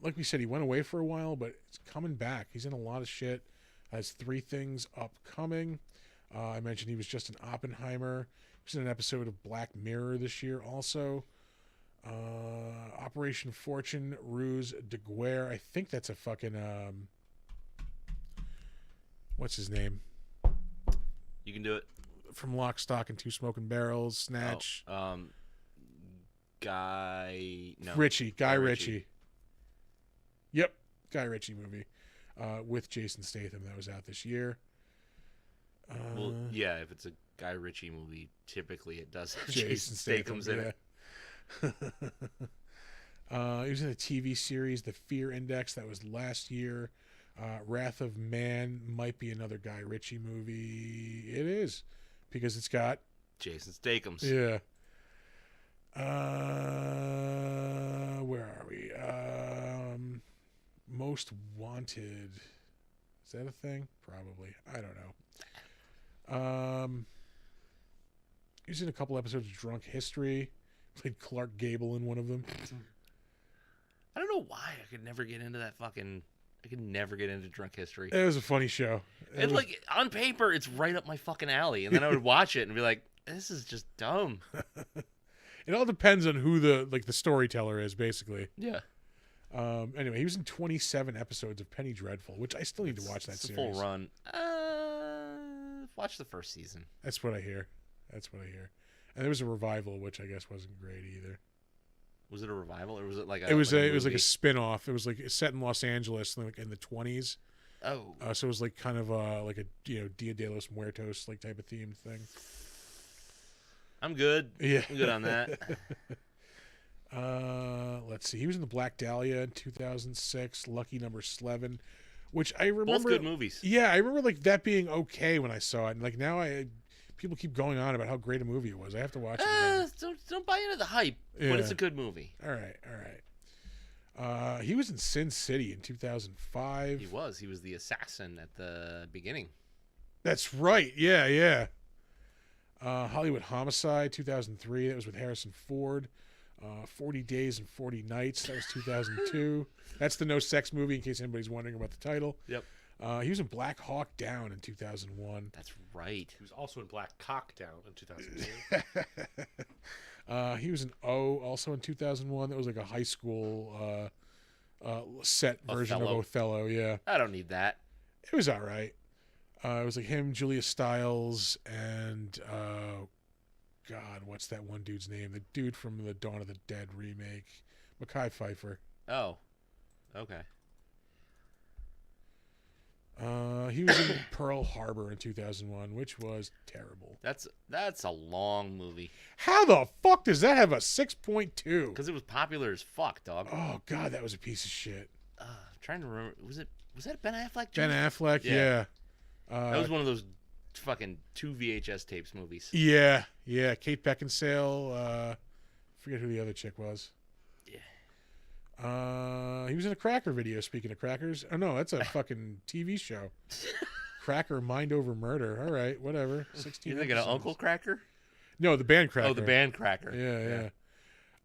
Like we said, he went away for a while, but it's coming back. He's in a lot of shit. Has 3 things upcoming. I mentioned he was just in Oppenheimer. He was in an episode of Black Mirror this year also. Operation Fortune, Ruse de Guerre. I think that's a fucking what's his name? You can do it. From Lock, Stock, and Two Smoking Barrels, Snatch. Guy Ritchie. Guy Ritchie. Ritchie. Yep. Guy Ritchie movie. With Jason Statham that was out this year. Well, yeah, if it's a Guy Ritchie movie, typically it does have Jason Jason Statham's in it. He was in a TV series, The Fear Index, that was last year. Wrath of Man might be another Guy Ritchie movie. It is, because it's got Jason Statham's. yeah. Where are we? Most Wanted. Is that a thing? Probably. I don't know. He was in a couple episodes of Drunk History. Played Clark Gable in one of them. I don't know why I could never get into that fucking. I could never get into Drunk History. It was a funny show. And like on paper, it's right up my fucking alley, and then I would watch it and be like, "This is just dumb." It all depends on who the storyteller is, basically. Yeah. Anyway, he was in 27 episodes of Penny Dreadful, which I still need to watch that It's a series. full run. Watch the first season. That's what I hear. And there was a revival, which I guess wasn't great either. Was it a revival or was it like a? It was like it was like a movie? spin-off. It was like set in Los Angeles, like in the 20s. Oh, So it was like kind of like a Dia de los Muertos like type of themed thing. I'm good. Yeah, I'm good on that. Let's see. He was in the Black Dahlia in 2006. Lucky Number 11, which I remember. Both good movies. Yeah, I remember like that being okay when I saw it, and like now people keep going on about how great a movie it was. I have to watch it again. Don't buy into the hype, Yeah. but it's a good movie. All right. He was in Sin City in 2005. He was the assassin at the beginning. That's right. Yeah. Hollywood Homicide 2003. That was with Harrison Ford. 40 Days and 40 Nights. That was 2002. That's the no sex movie, in case anybody's wondering about the title. Yep. He was in Black Hawk Down in 2001. That's right. He was also in Black Cock Down in 2002. He was in O also in 2001. That was like a high school set version Othello. of Othello. Yeah, I don't need that. it was all right. It was like him, Julia Stiles, and God, what's that one dude's name? The dude from the Dawn of the Dead remake, Mekhi Phifer. Oh, okay. He was in Pearl Harbor in 2001, which was terrible. That's a long movie How the fuck does that have a 6.2? because it was popular as fuck, dog. Oh God, that was a piece of shit. I'm trying to remember. Was that Ben Affleck? Ben Jim? Affleck, Yeah. yeah. That was one of those fucking 2 VHS tapes movies. Yeah. Kate Beckinsale. Forget who the other chick was. Yeah. He was in a Cracker video. Speaking of crackers, oh no, that's a fucking TV show. Cracker Mind Over Murder. All right, whatever. 16. You thinking of episodes. Uncle Cracker? No, the band Cracker. Oh, the band Cracker.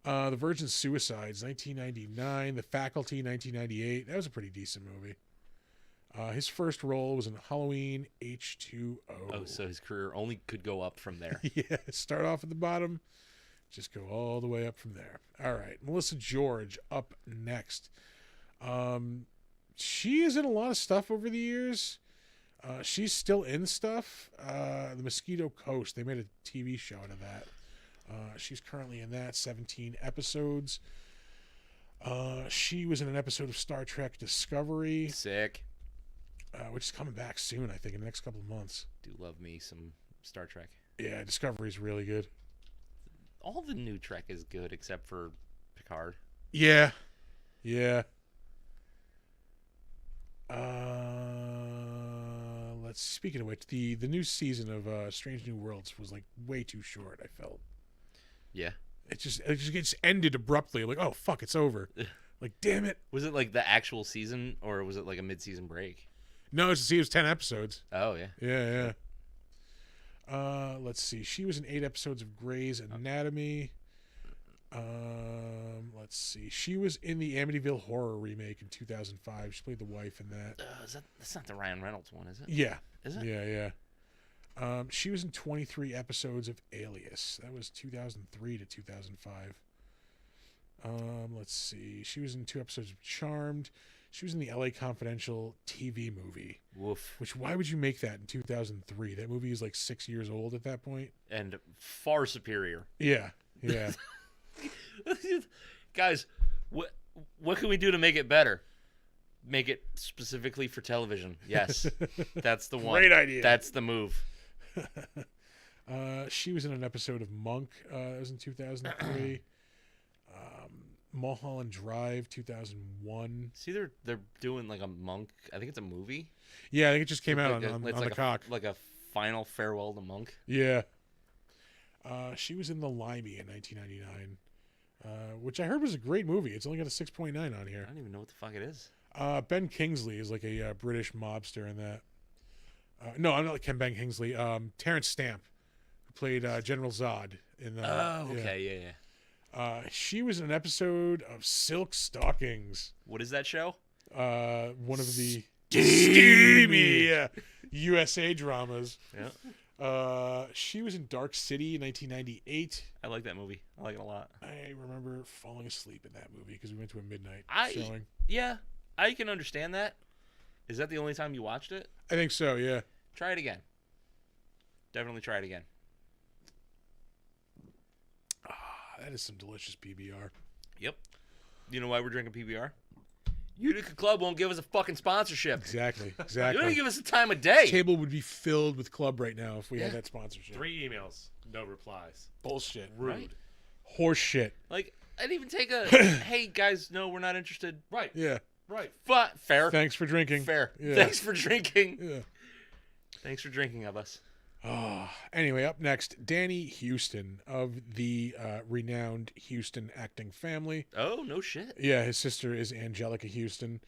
Yeah. The Virgin Suicides, 1999. The Faculty, 1998. That was a pretty decent movie. His first role was in Halloween H2O. Oh, so his career only could go up from there. Yeah, start off at the bottom, just go all the way up from there. All right, Melissa George up next. She is in a lot of stuff over the years. She's still in stuff. The Mosquito Coast, they made a TV show out of that. She's currently in that, 17 episodes. She was in an episode of Star Trek Discovery, Sick. which is coming back soon, I think, in the next couple of months. Do love me some Star Trek. Yeah, Discovery's really good. All the new Trek is good except for Picard. Yeah. Speaking of which, the new season of Strange New Worlds was like way too short. I felt Yeah. it just ended abruptly. Like, oh fuck, it's over. Like, damn it. Was it like the actual season or was it like a mid-season break? No, it was 10 episodes. Oh, yeah. Yeah. Let's see. She was in 8 episodes of Grey's Anatomy. Let's see. She was in the Amityville Horror remake in 2005. She played the wife in that. That's not the Ryan Reynolds one, is it? Yeah. Is it? Yeah. She was in 23 episodes of Alias. That was 2003 to 2005. Let's see. She was in 2 episodes of Charmed. She was in the LA Confidential TV movie. Woof. Which, why would you make that in 2003? That movie is like 6 years old at that point. And far superior. Yeah. Guys, what can we do to make it better? Make it specifically for television. Yes. That's the one. Great idea. That's the move. She was in an episode of Monk. That was in 2003. Mulholland Drive, 2001. See, they're doing like a Monk. I think it's a movie. Yeah, I think it just came out It's on like the a, cock. like a final farewell to Monk. Yeah. She was in The Limey in 1999, which I heard was a great movie. It's only got a 6.9 on I here. don't even know what the fuck it is. Ben Kingsley is like a British mobster in that. No, I'm not like Ben Kingsley. Terrence Stamp, who played General Zod in the. Oh, okay, yeah. She was in an episode of Silk Stockings. What is that show? One of the steamy USA dramas. Yeah. She was in Dark City in 1998. I like that movie. I like it a lot. I remember falling asleep in that movie because we went to a midnight I- showing. Yeah, I can understand that. Is that the only time you watched it? I think so, yeah. Try it again. Definitely try it again. That is some delicious PBR. Yep. You know why we're drinking PBR? Utica Club won't give us a fucking sponsorship. Exactly, You exactly. don't give us the time of This day. table would be filled with club right now if we had Yeah. that sponsorship. 3 emails, no replies. Bullshit. Rude. Right. Horse shit. Like, I'd even take a, hey, guys, no, we're not interested. Right. Yeah. Right. Fair. Thanks for drinking. Fair. Yeah. Thanks for drinking. Yeah. Thanks for drinking of us. Anyway, up next, Danny Houston of the renowned Houston acting family. Oh, no shit. Yeah, his sister is Angelica Houston.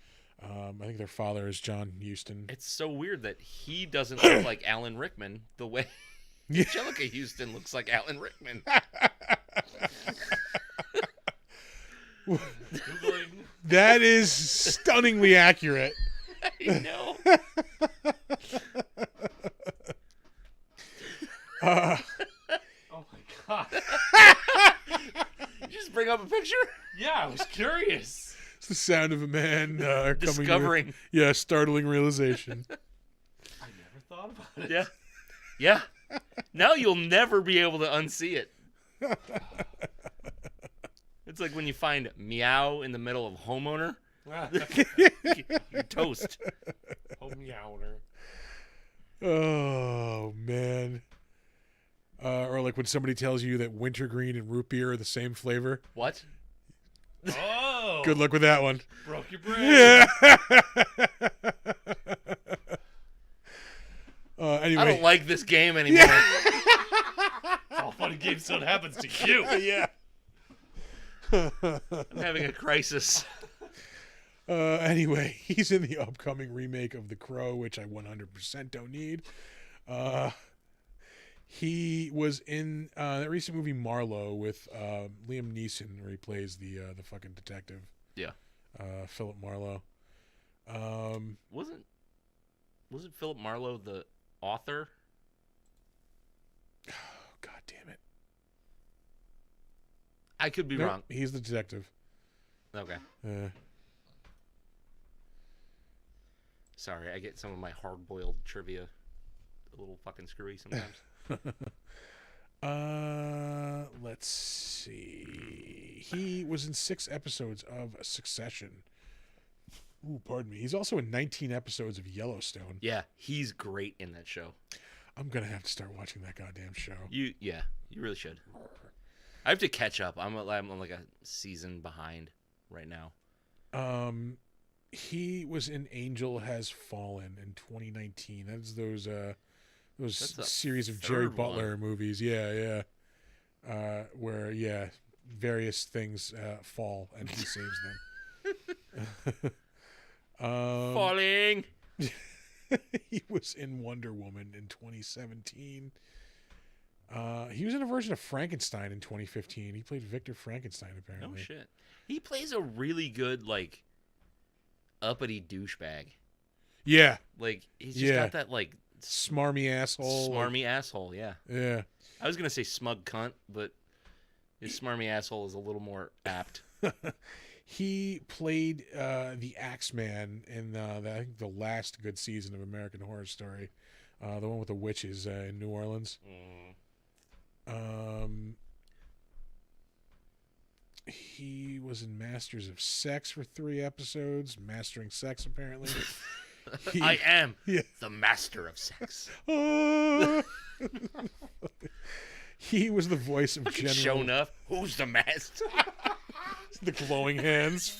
I think their father is John Houston. It's so weird that he doesn't look like Alan Rickman the way Yeah. Angelica Houston looks like Alan Rickman. Googling. That is stunningly accurate. I know. Oh my god. You just bring up a picture? Yeah, I was curious. It's the sound of a man coming Discovering. to yeah, startling realization. I never thought about it. Yeah. Yeah. Now you'll never be able to unsee it. It's like when you find meow in the middle of homeowner, you're toast. Home yowner. Oh man. Or like when somebody tells you that wintergreen and root beer are the same flavor. What? Oh. Good luck with that one. Broke your brain. Yeah. I Anyway. don't like this game anymore. It's all fun and games until it happens to you. Yeah. I'm having a crisis. Anyway, he's in the upcoming remake of The Crow, which I 100% don't need. He was in that recent movie Marlowe with Liam Neeson, where he plays the fucking detective. Yeah. Philip Marlowe. Wasn't Philip Marlowe the author? Oh, God damn it. I could be Nope, wrong. he's the detective. Okay. Sorry, I get some of my hard-boiled trivia a little fucking screwy sometimes. Let's see. He was in 6 episodes of Succession. Ooh, pardon me. He's also in 19 episodes of Yellowstone. Yeah, he's great in that show. I'm gonna have to start watching that goddamn show. You really should. I have to catch up. I'm like a season behind right now. He was in Angel Has Fallen in 2019. That's those That's the series of Jerry third Butler movies. Yeah. Where various things fall and he saves them. Falling. He was in Wonder Woman in 2017. He was in a version of Frankenstein in 2015. He played Victor Frankenstein, apparently. No shit. He plays a really good like uppity douchebag. Yeah. Like he's just Yeah. got that like Smarmy asshole. smarmy asshole. Yeah. Yeah. I was gonna say smug cunt, but his smarmy asshole is a little more apt. He played the Axeman in I think the last good season of American Horror Story, the one with the witches in New Orleans. He was in Masters of Sex for 3 episodes, mastering sex apparently. He- I am Yeah. the master of sex. Ah. He was the voice of Fucking General. show enough. Who's the master? The glowing hands.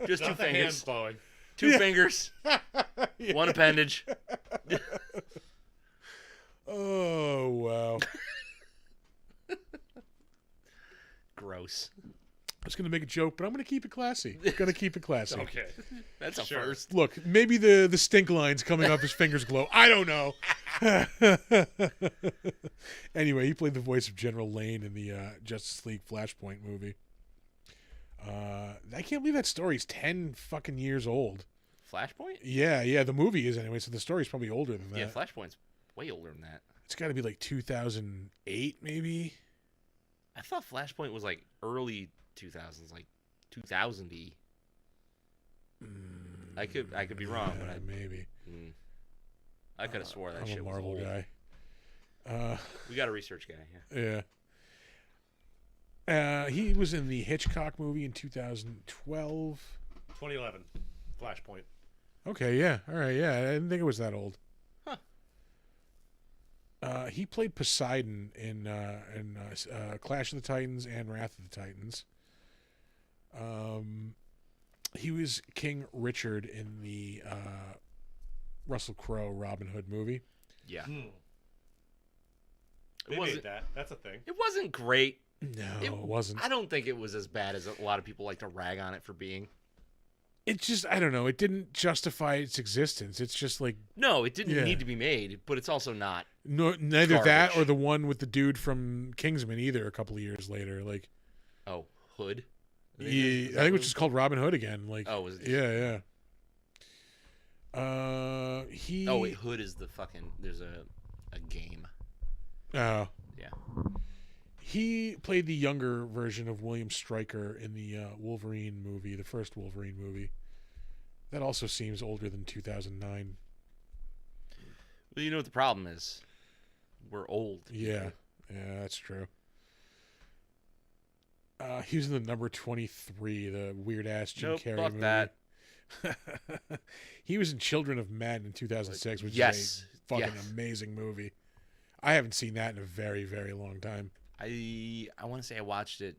Just two Not the hand fingers. blowing. Two fingers. One appendage. Oh wow. Gross. I was gonna make a joke, but I'm gonna keep it classy. Gonna keep it classy. Okay. That's a Sure. first. Look, maybe the stink lines coming off his fingers glow. I don't know. Anyway, he played the voice of General Lane in the Justice League Flashpoint movie. I can't believe that story's 10 fucking years old. Flashpoint? Yeah, the movie is anyway, so the story's probably older than that. Yeah, Flashpoint's way older than that. It's got to be like 2008, maybe. I thought Flashpoint was like early 2000s, like 2000y. I could be wrong, but maybe. I could have swore that I'm shit a was Marvel old. guy. We got a research guy. Yeah. Yeah. He was in the Hitchcock movie in 2012. 2011. Flashpoint. Okay, yeah. All right, yeah. I didn't think it was that old. Huh. He played Poseidon in Clash of the Titans and Wrath of the Titans. He was King Richard in the Russell Crowe Robin Hood movie. Yeah. They wasn't- made that. That's a thing. It wasn't great. No, it wasn't. I don't think it was as bad as a lot of people like to rag on it for being. It just, I don't know. It didn't justify its existence. It's just like No, it didn't Yeah. need to be made, but it's also not. neither that Garbage. or the one with the dude from Kingsman either. A couple of years later, like Oh, Hood. I think it was just called Robin Hood again. Like Oh, was it? yeah. He. Oh wait, Hood is the fucking. There's a game. Oh. Yeah. He played the younger version of William Stryker in the Wolverine movie, the first Wolverine movie. That also seems older than 2009. Well, you know what the problem is? We're old. Yeah, that's true. He was in the number 23, the weird ass Jim Nope, Carrey fuck movie. that. He was in Children of Men in 2006, which Yes, is a fucking yes. amazing movie. I haven't seen that in a very, very long time. I want to say I watched it.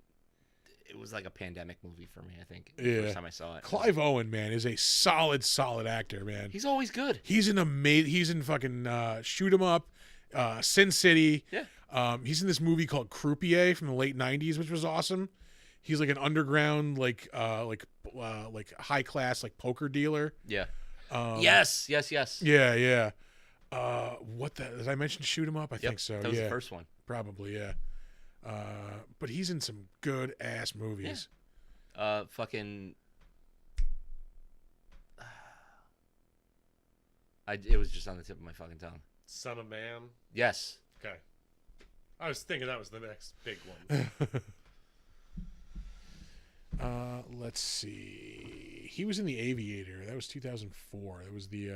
It was like a pandemic movie for me. I think the Yeah. first time I saw it. Clive Owen, man, is a solid actor, man. He's always good. He's in He's in fucking Shoot 'Em Up, Sin City. Yeah. He's in this movie called Croupier from the late '90s, which was awesome. He's like an underground, like high class, like poker dealer. Yeah. Um, Yes. Yeah. Did I mention Shoot 'Em Up? I Yep, think so. That was yeah, the first one. probably. Yeah. But he's in some good ass movies. Fucking. It was just on the tip of my fucking tongue. Son of Man. Yes. Okay. I was thinking that was the next big one. Let's see. He was in The Aviator. That was 2004. That was the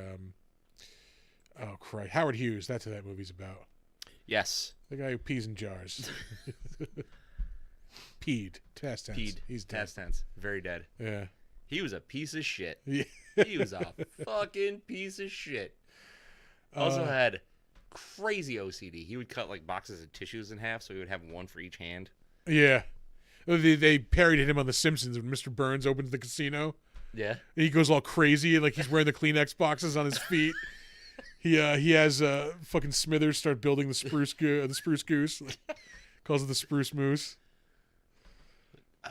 oh Christ, Howard Hughes. That's what that movie's about. Yes. The guy who pees in jars. Peed. Past tense. Peed. He's dead. Past tense. Very dead. Yeah. He was a piece of shit. Yeah. He was a fucking piece of shit. Also had crazy OCD. He would cut like boxes of tissues in half, so he would have one for each hand. Yeah. They parodied him on The Simpsons when Mr. Burns opens the casino. Yeah. He goes all crazy, like he's wearing the Kleenex boxes on his feet. He has fucking Smithers start building the spruce goose. Calls it the spruce moose.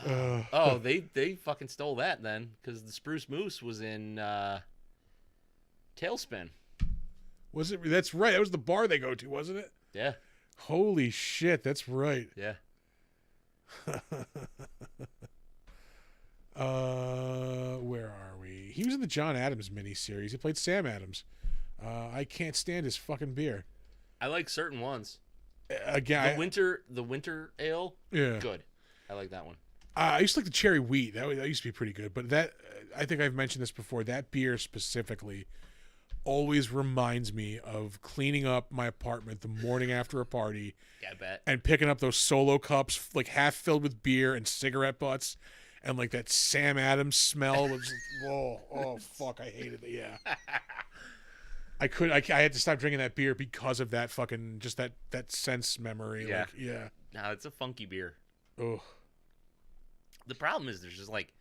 Oh, they fucking stole that then, because the spruce moose was in Tailspin. Was it? That's right. That was the bar they go to, wasn't it? Yeah. Holy shit, that's right. Yeah. Where are we? He was in the John Adams miniseries. He played Sam Adams. I can't stand his fucking beer. I like certain ones. Again, The winter ale, yeah. good. I like that one. I used to like the cherry wheat. That used to be pretty good. But that, I think I've mentioned this before. That beer specifically always reminds me of cleaning up my apartment the morning after a party Yeah, I bet. and picking up those Solo cups, like half filled with beer and cigarette butts, and like that Sam Adams smell was. oh fuck! I hated it. Yeah. I had to stop drinking that beer because of that fucking just that sense memory. Yeah. Like, yeah. No, it's a funky beer. Oh. The problem is there's just like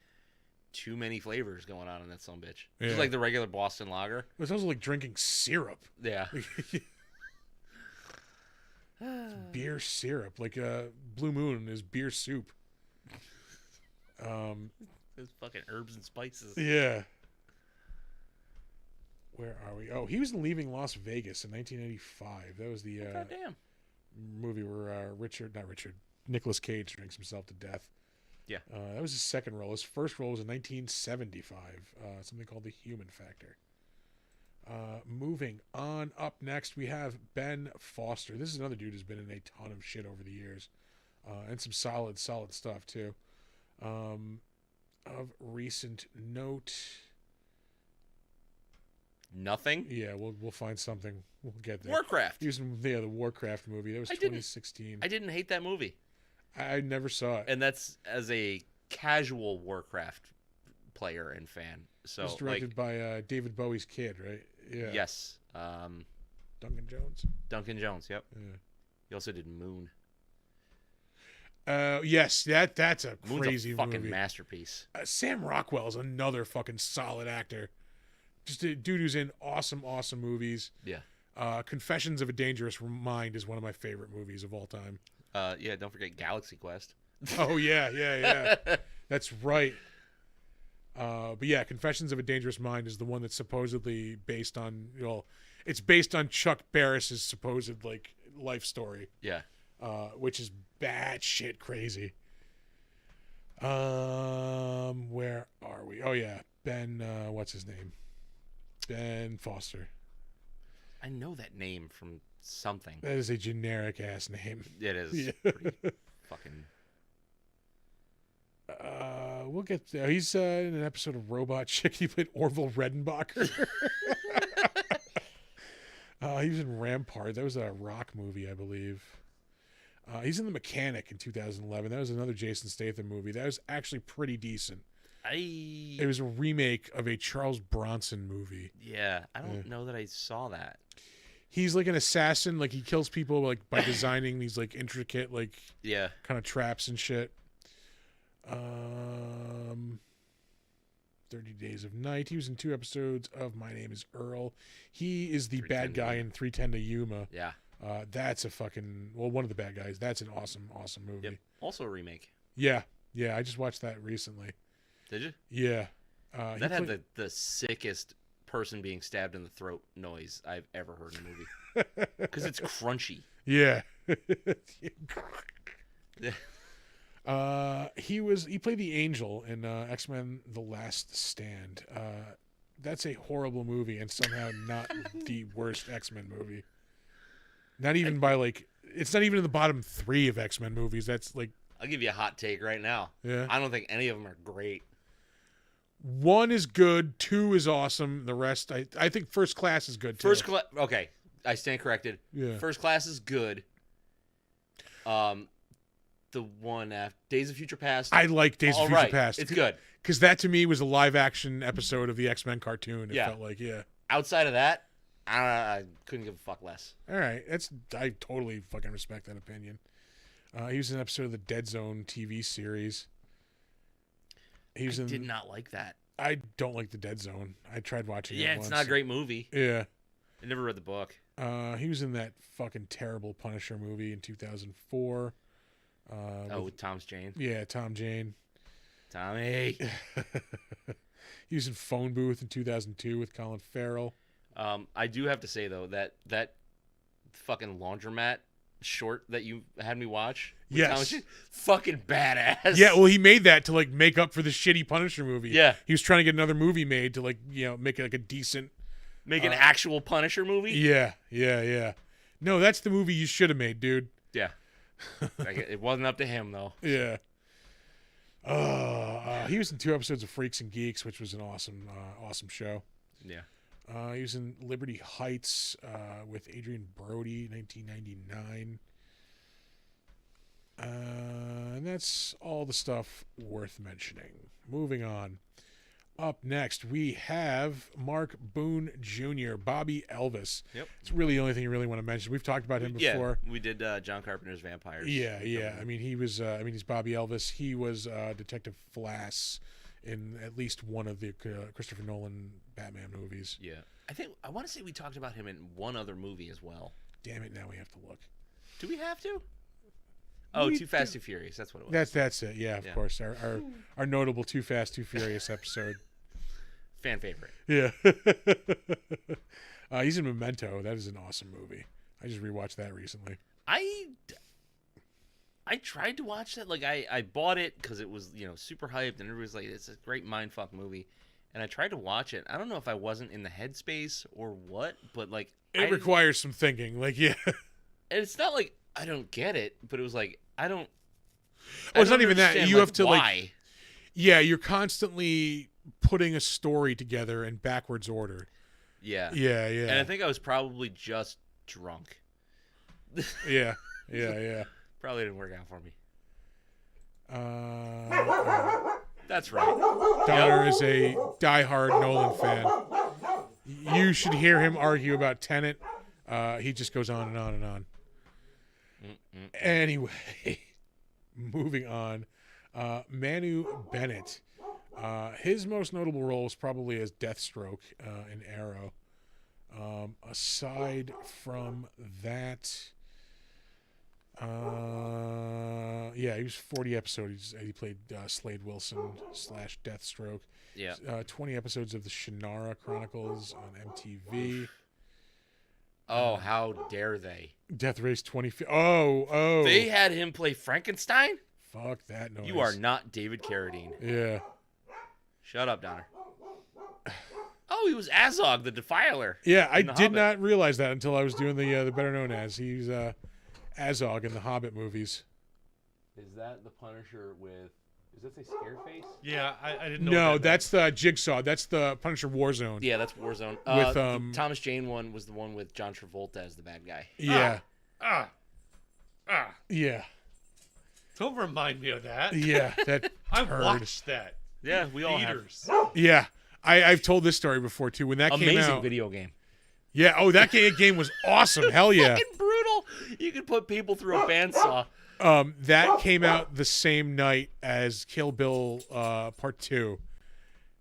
too many flavors going on in that son bitch. Yeah. Just like the regular Boston lager. It's also like drinking syrup. Yeah. Beer syrup. Like Blue Moon is beer soup. It's fucking herbs and spices. Yeah. Where are we? Oh, he was in Leaving Las Vegas in 1985. That was the Goddamn. movie where Nicolas Cage drinks himself to death. Yeah. That was his second role. His first role was in 1975. Something called The Human Factor. Moving on. Up next, we have Ben Foster. This is another dude who's been in a ton of shit over the years, and some solid stuff too. Of recent note, Nothing. yeah, we'll find something. We'll get there. Warcraft. He was in the Warcraft movie. That was 2016. I didn't hate that movie, I never saw it. and that's as a casual Warcraft player and fan. So It was directed by David Bowie's kid, right? Yeah. yes, Duncan Jones. Duncan Jones. Yep. Yeah. He also did Moon. Yes, that's a Moon's crazy a fucking movie. masterpiece. Sam Rockwell is another fucking solid actor. Just a dude who's in awesome movies. Yeah. Confessions of a Dangerous Mind is one of my favorite movies of all time. Yeah. Don't forget Galaxy Quest. Oh yeah. That's right. But yeah, Confessions of a Dangerous Mind is the one that's supposedly based on, it's based on Chuck Barris's supposed like life story, Yeah. which is bad shit crazy. Where are we? Oh yeah, Ben. What's his name? Ben Foster. I know that name from something. That is a generic ass name. It is Yeah. pretty fucking. We'll get there. He's in an episode of Robot Chick. He played Orville Redenbacher. He was in Rampart. That was a rock movie, I believe. He's in The Mechanic in 2011. That was another Jason Statham movie. That was actually pretty decent. It was a remake of a Charles Bronson movie. Yeah, I don't know that I saw that. He's like an assassin. Like he kills people like by designing these like intricate like Yeah. kind of traps and shit. 30 Days of Night. He was in 2 episodes of My Name is Earl. He is the bad 310 guy to in 310 to Yuma. Yeah. That's a fucking one of the bad guys. That's an awesome movie. Yep. Also a remake. Yeah, I just watched that recently. Did you? Yeah, That had the sickest person being stabbed in the throat noise I've ever heard in a movie. Because it's crunchy. Yeah. Yeah. He played the Angel in X-Men: The Last Stand. That's a horrible movie and somehow not the worst X-Men movie. Not even by like, it's not even in the bottom 3 of X-Men movies. That's like, I'll give you a hot take right now. yeah. I don't think any of them are great. 1 is good, 2 is awesome. The rest, I think First Class is good too. Okay, I stand corrected. Yeah. First Class is good. The one after Days of Future Past. I like Days of all Future right. Past. It's good. Because that to me was a live action episode of the X-Men cartoon. It Yeah. felt like, yeah. Outside of that, I couldn't give a fuck less. All right, I totally fucking respect that opinion. He was in an episode of the Dead Zone TV series. He was I in. did not like that. I don't like the Dead Zone. I tried watching it. Yeah, once. it's not a great movie. Yeah. I never read the book. He was in that fucking terrible Punisher movie in 2004. With Thomas Jane. Yeah, Tom Jane. Tommy. He was in Phone Booth in 2002 with Colin Farrell. I do have to say though that fucking laundromat short that you had me watch. with Yes. Thomas Jane, fucking badass. Yeah, well, he made that to like make up for the shitty Punisher movie. Yeah. He was trying to get another movie made to like make it like a decent. Make an actual Punisher movie. Yeah. No, that's the movie you should have made, dude. Yeah. It wasn't up to him though. Yeah. He was in 2 episodes of Freaks and Geeks, which was an awesome show. Yeah. He was in Liberty Heights with Adrian Brody, 1999. And that's all the stuff worth mentioning. Moving on. Up next, we have Mark Boone Jr., Bobby Elvis. Yep. It's really the only thing you really want to mention. We've talked about him before. Yeah, we did John Carpenter's Vampires. Yeah. I mean, he was. He's Bobby Elvis. He was Detective Flass in at least one of the Christopher Nolan Batman movies. Yeah. I want to say we talked about him in one other movie as well. Damn it! Now we have to look. Do we have to? Oh, We Too Fast, Too Furious. That's what it was. That's it. Yeah, of Yeah. course. Our notable Too Fast, Too Furious episode. Fan favorite. Yeah. He's in Memento. That is an awesome movie. I just rewatched that recently. I tried to watch that. Like I bought it because it was super hyped and everybody was like, it's a great mindfuck movie, and I tried to watch it. I don't know if I wasn't in the headspace or what, but like It requires some thinking. Like, yeah. and it's not like I don't get it, but it was like I don't. Well, it's not even that. understand, You have to, like, why. Yeah, you're constantly putting a story together in backwards order. Yeah. Yeah, yeah. And I think I was probably just drunk. Yeah, yeah. Probably didn't work out for me. Uh, That's right. Donner is a diehard Nolan fan. You should hear him argue about Tenet. He just goes on and on and on. Anyway, moving on. Manu Bennett. His most notable role is probably as Deathstroke in Arrow. Aside from that, yeah, he was 40 episodes. He played Slade Wilson / Deathstroke. Yeah. 20 episodes of the Shannara Chronicles on MTV. Oh, how dare they? Death Race 20. Oh. They had him play Frankenstein? Fuck that noise. You are not David Carradine. Yeah. Shut up, Donner. Oh, he was Azog, the Defiler. Yeah, I in The did Hobbit. not realize that until I was doing the better known as. He's Azog in the Hobbit movies. Is that the Punisher with... Does that say Scareface? Yeah, I didn't know. No, what that that's the Jigsaw. That's the Punisher Warzone. Yeah, that's Warzone. With, The Thomas Jane one was the one with John Travolta as the bad guy. Yeah. meant. Yeah. Don't remind me of that. Yeah. That I turd. watched that. Yeah, we all have. Theaters. Yeah. I've told this story before too. When that came Amazing out. video game. Yeah. Oh, that game was awesome. Hell yeah. Fucking brutal. You could put people through a bandsaw. That came out the same night as Kill Bill Part 2.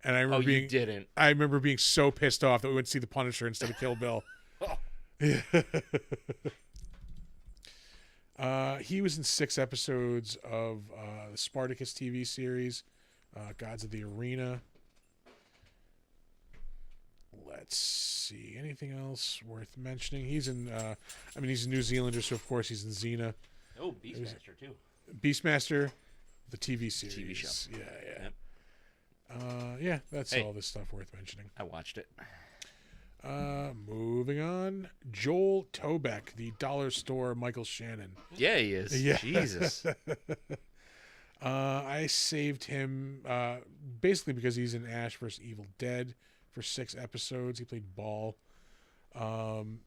And I remember You didn't. I remember being so pissed off that we went to see The Punisher instead of Kill Bill. He was in 6 episodes of the Spartacus TV series, Gods of the Arena. Let's see. Anything else worth mentioning? He's in, he's a New Zealander, so of course he's in Xena. Oh, Beastmaster, too. Beastmaster, the TV series. TV show. Yeah. Yep. Yeah, that's Hey. all this stuff worth mentioning. I watched it. Moving on. Joel Tobeck, the dollar store Michael Shannon. Yeah, he is. Yeah. Jesus. I saved him basically because he's in Ash vs. Evil Dead for 6 episodes. He played Ball.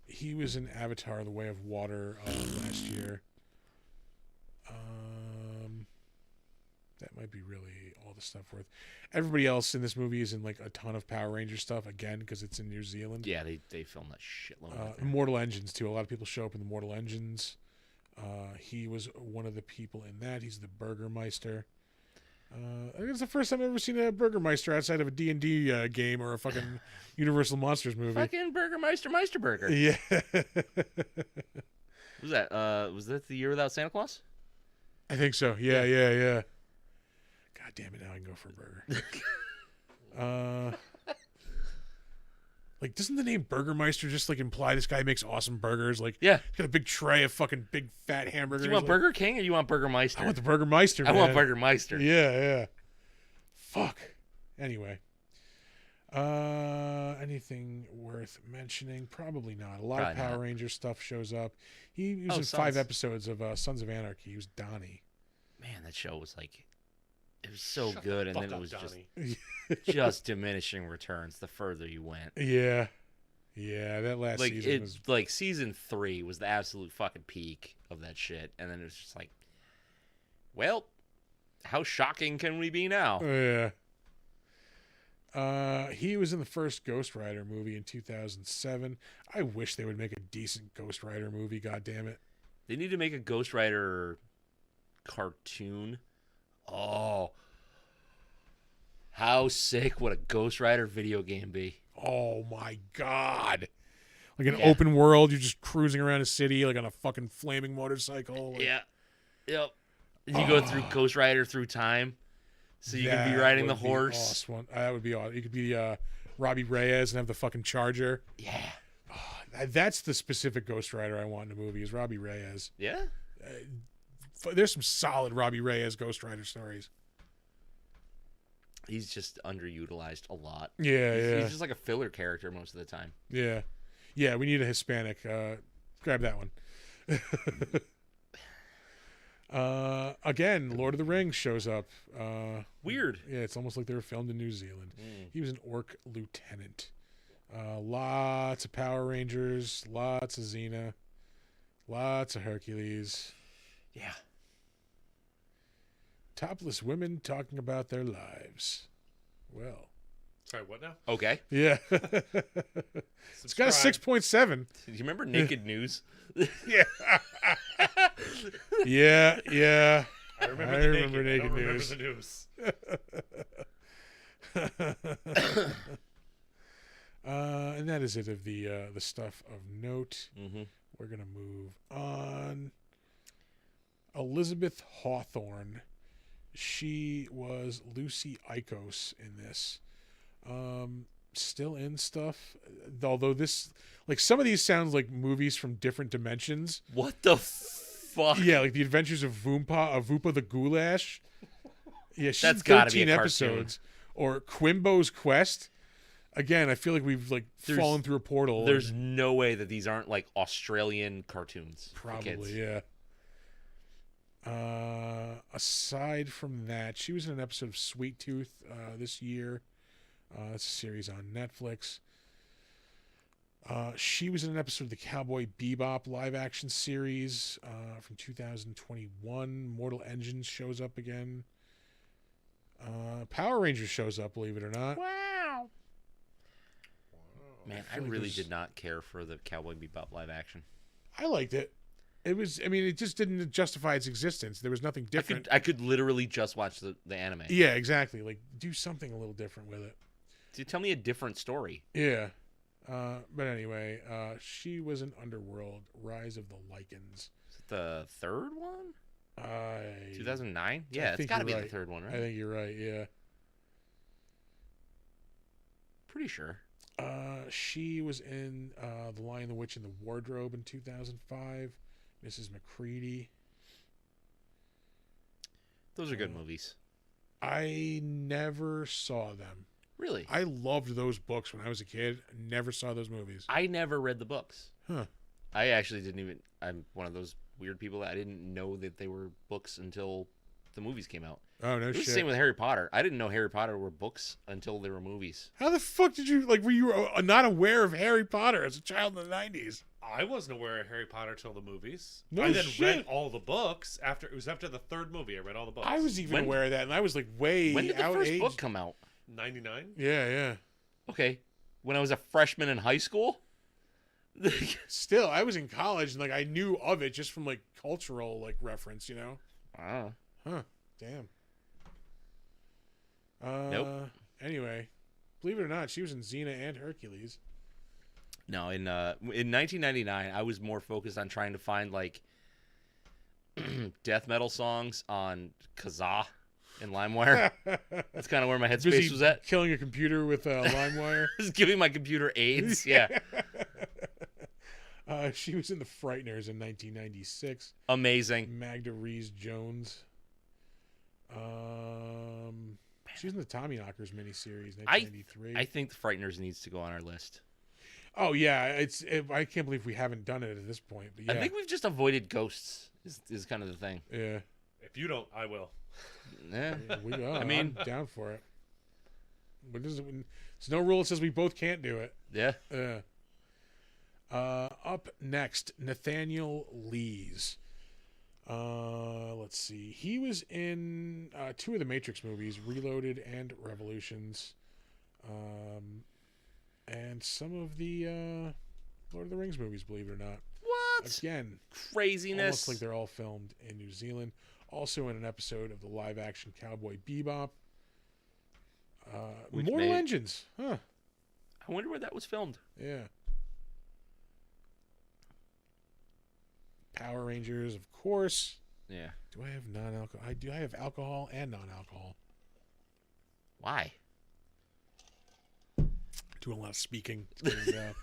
He was in Avatar: The Way of Water last year. That might be really all the stuff worth. Everybody else in this movie is in like a ton of Power Ranger stuff again because it's in New Zealand. Yeah, they filmed that shitload. Right there. Mortal Engines too. A lot of people show up in the Mortal Engines. He was one of the people in that. He's the Burgermeister. I think it's the first time I've ever seen a Burgermeister outside of a D&D game or a fucking Universal Monsters movie. Fucking Burgermeister Meisterburger. Yeah. Was that the year without Santa Claus? I think so. Yeah. God damn it! Now I can go for a burger. Like, doesn't the name Burgermeister just like imply this guy makes awesome burgers? Like, Yeah. he's got a big tray of fucking big fat hamburgers. Do you want like, Burger King or you want Burgermeister? I want the Burgermeister. I want man. Burgermeister. Yeah. Fuck. Anyway. Anything worth mentioning? Probably not. A lot Probably of Power not. Ranger stuff shows up. He was Oh, in 5 Sons. episodes of Sons of Anarchy. He was Donnie. Man, that show was like, it was so Shut good, the and fuck then it up, was Donnie. just diminishing returns the further you went. Yeah. That last Like season was. like season 3 was the absolute fucking peak of that shit, and then it was just like, well, how shocking can we be now? Yeah. He was in the first Ghost Rider movie in 2007. I wish they would make a decent Ghost Rider movie. God damn it. They need to make a Ghost Rider cartoon. Oh, how sick would a Ghost Rider video game be? Oh my god. Like an Yeah. open world, you're just cruising around a city like on a fucking flaming motorcycle. Like, Yeah. Yep. And you go through Ghost Rider through time. So you can be that riding the would be horse. awesome. That would be awesome. You could be Robbie Reyes and have the fucking Charger. Yeah. That's the specific Ghost Rider I want in a movie is Robbie Reyes. Yeah. There's some solid Robbie Reyes Ghost Rider stories. He's just underutilized a lot. Yeah, He's yeah, just like a filler character most of the time. yeah, yeah. We need a Hispanic. Grab that one. Again, Lord of the Rings shows up. Weird. Yeah, it's almost like they were filmed in New Zealand. Mm. He was an orc lieutenant. Lots of Power Rangers, lots of Xena, lots of Hercules. Yeah. Topless women talking about their lives. Well, Sorry, what now? Okay. yeah. It's got a Subscribe. 6.7. Do you remember Naked News? Yeah. Yeah, yeah. I remember I the remember naked. I don't Naked remember News. the news. And that is it of the stuff of note. Mm-hmm. We're gonna move on. Elizabeth Hawthorne. She was Lucy Icos in this. Still in stuff. Although this, like, some of these sounds like movies from different dimensions. What the fuck? Yeah, like the Adventures of Vupa the Goulash. Yeah, she's That's in gotta be a 13 cartoon. episodes. Or Quimbo's Quest. Again, I feel like we've like There's- fallen through a portal. There's no way that these aren't like Australian cartoons. for kids. Probably, yeah. Aside from that, she was in an episode of Sweet Tooth this year. It's a series on Netflix. She was in an episode of the Cowboy Bebop live action series from 2021. Mortal Engines shows up again. Power Rangers shows up, believe it or not. Wow. Man, I feel like really there's- did not care for the Cowboy Bebop live action. I liked it. It was, I mean, it just didn't justify its existence. There was nothing different. I could literally just watch the anime. Yeah, exactly. Like, do something a little different with it. Dude, tell me a different story. Yeah. But anyway, she was in Underworld, Rise of the Lycans. Is it the third one? I 2009? Yeah, it's think got to you're be right. the third one, I right? think you're right, yeah. Pretty sure. She was in The Lion, the Witch, and the Wardrobe in 2005. Mrs. McCready. Those are good movies. I never saw them. Really? I loved those books when I was a kid. Never saw those movies. I never read the books. Huh. I actually didn't even. I'm one of those weird people that I didn't know that they were books until the movies came out. Oh, no It was shit. the same with Harry Potter. I didn't know Harry Potter were books until they were movies. How the fuck did you, like, were you not aware of Harry Potter as a child in the 90s? I wasn't aware of Harry Potter till the movies. No I then shit. read all the books after it was after the third movie. I read all the books. I was even When- aware of that, and I was, like, way When did the out first age. book come out? 99. Yeah, yeah. Okay. When I was a freshman in high school? Still, I was in college, and, like, I knew of it just from, like, cultural, like, reference, you know? Ah. Huh. Damn. Nope. Anyway, believe it or not, she was in Xena and Hercules. No, in 1999, I was more focused on trying to find like death metal songs on Kazaa and LimeWire. That's kind of where my headspace Busy was at. killing a computer with LimeWire. Just giving my computer AIDS. Yeah, She was in The Frighteners in 1996. amazing. Magda Reese Jones. She was in the Tommy Knockers miniseries, 1993. I think The Frighteners needs to go on our list. Oh yeah, I can't believe we haven't done it at this point. But yeah, I think we've just avoided ghosts. Is kind of the thing. yeah. If you don't, I will. Yeah. I mean- I'm down for it. There's no rule that says we both can't do it. Yeah. Up next, Nathaniel Lees. Let's see. He was in two of the Matrix movies, Reloaded and Revolutions, and some of the Lord of the Rings movies, believe it or not. What? Again, Craziness. almost like they're all filmed in New Zealand. Also in an episode of the live-action Cowboy Bebop. Which Mortal made- Engines. Huh. I wonder where that was filmed. Yeah. Power Rangers, of course. Yeah. Do I have non-alcohol? I do. I have alcohol and non-alcohol. Why? Doing a lot of speaking. It's getting,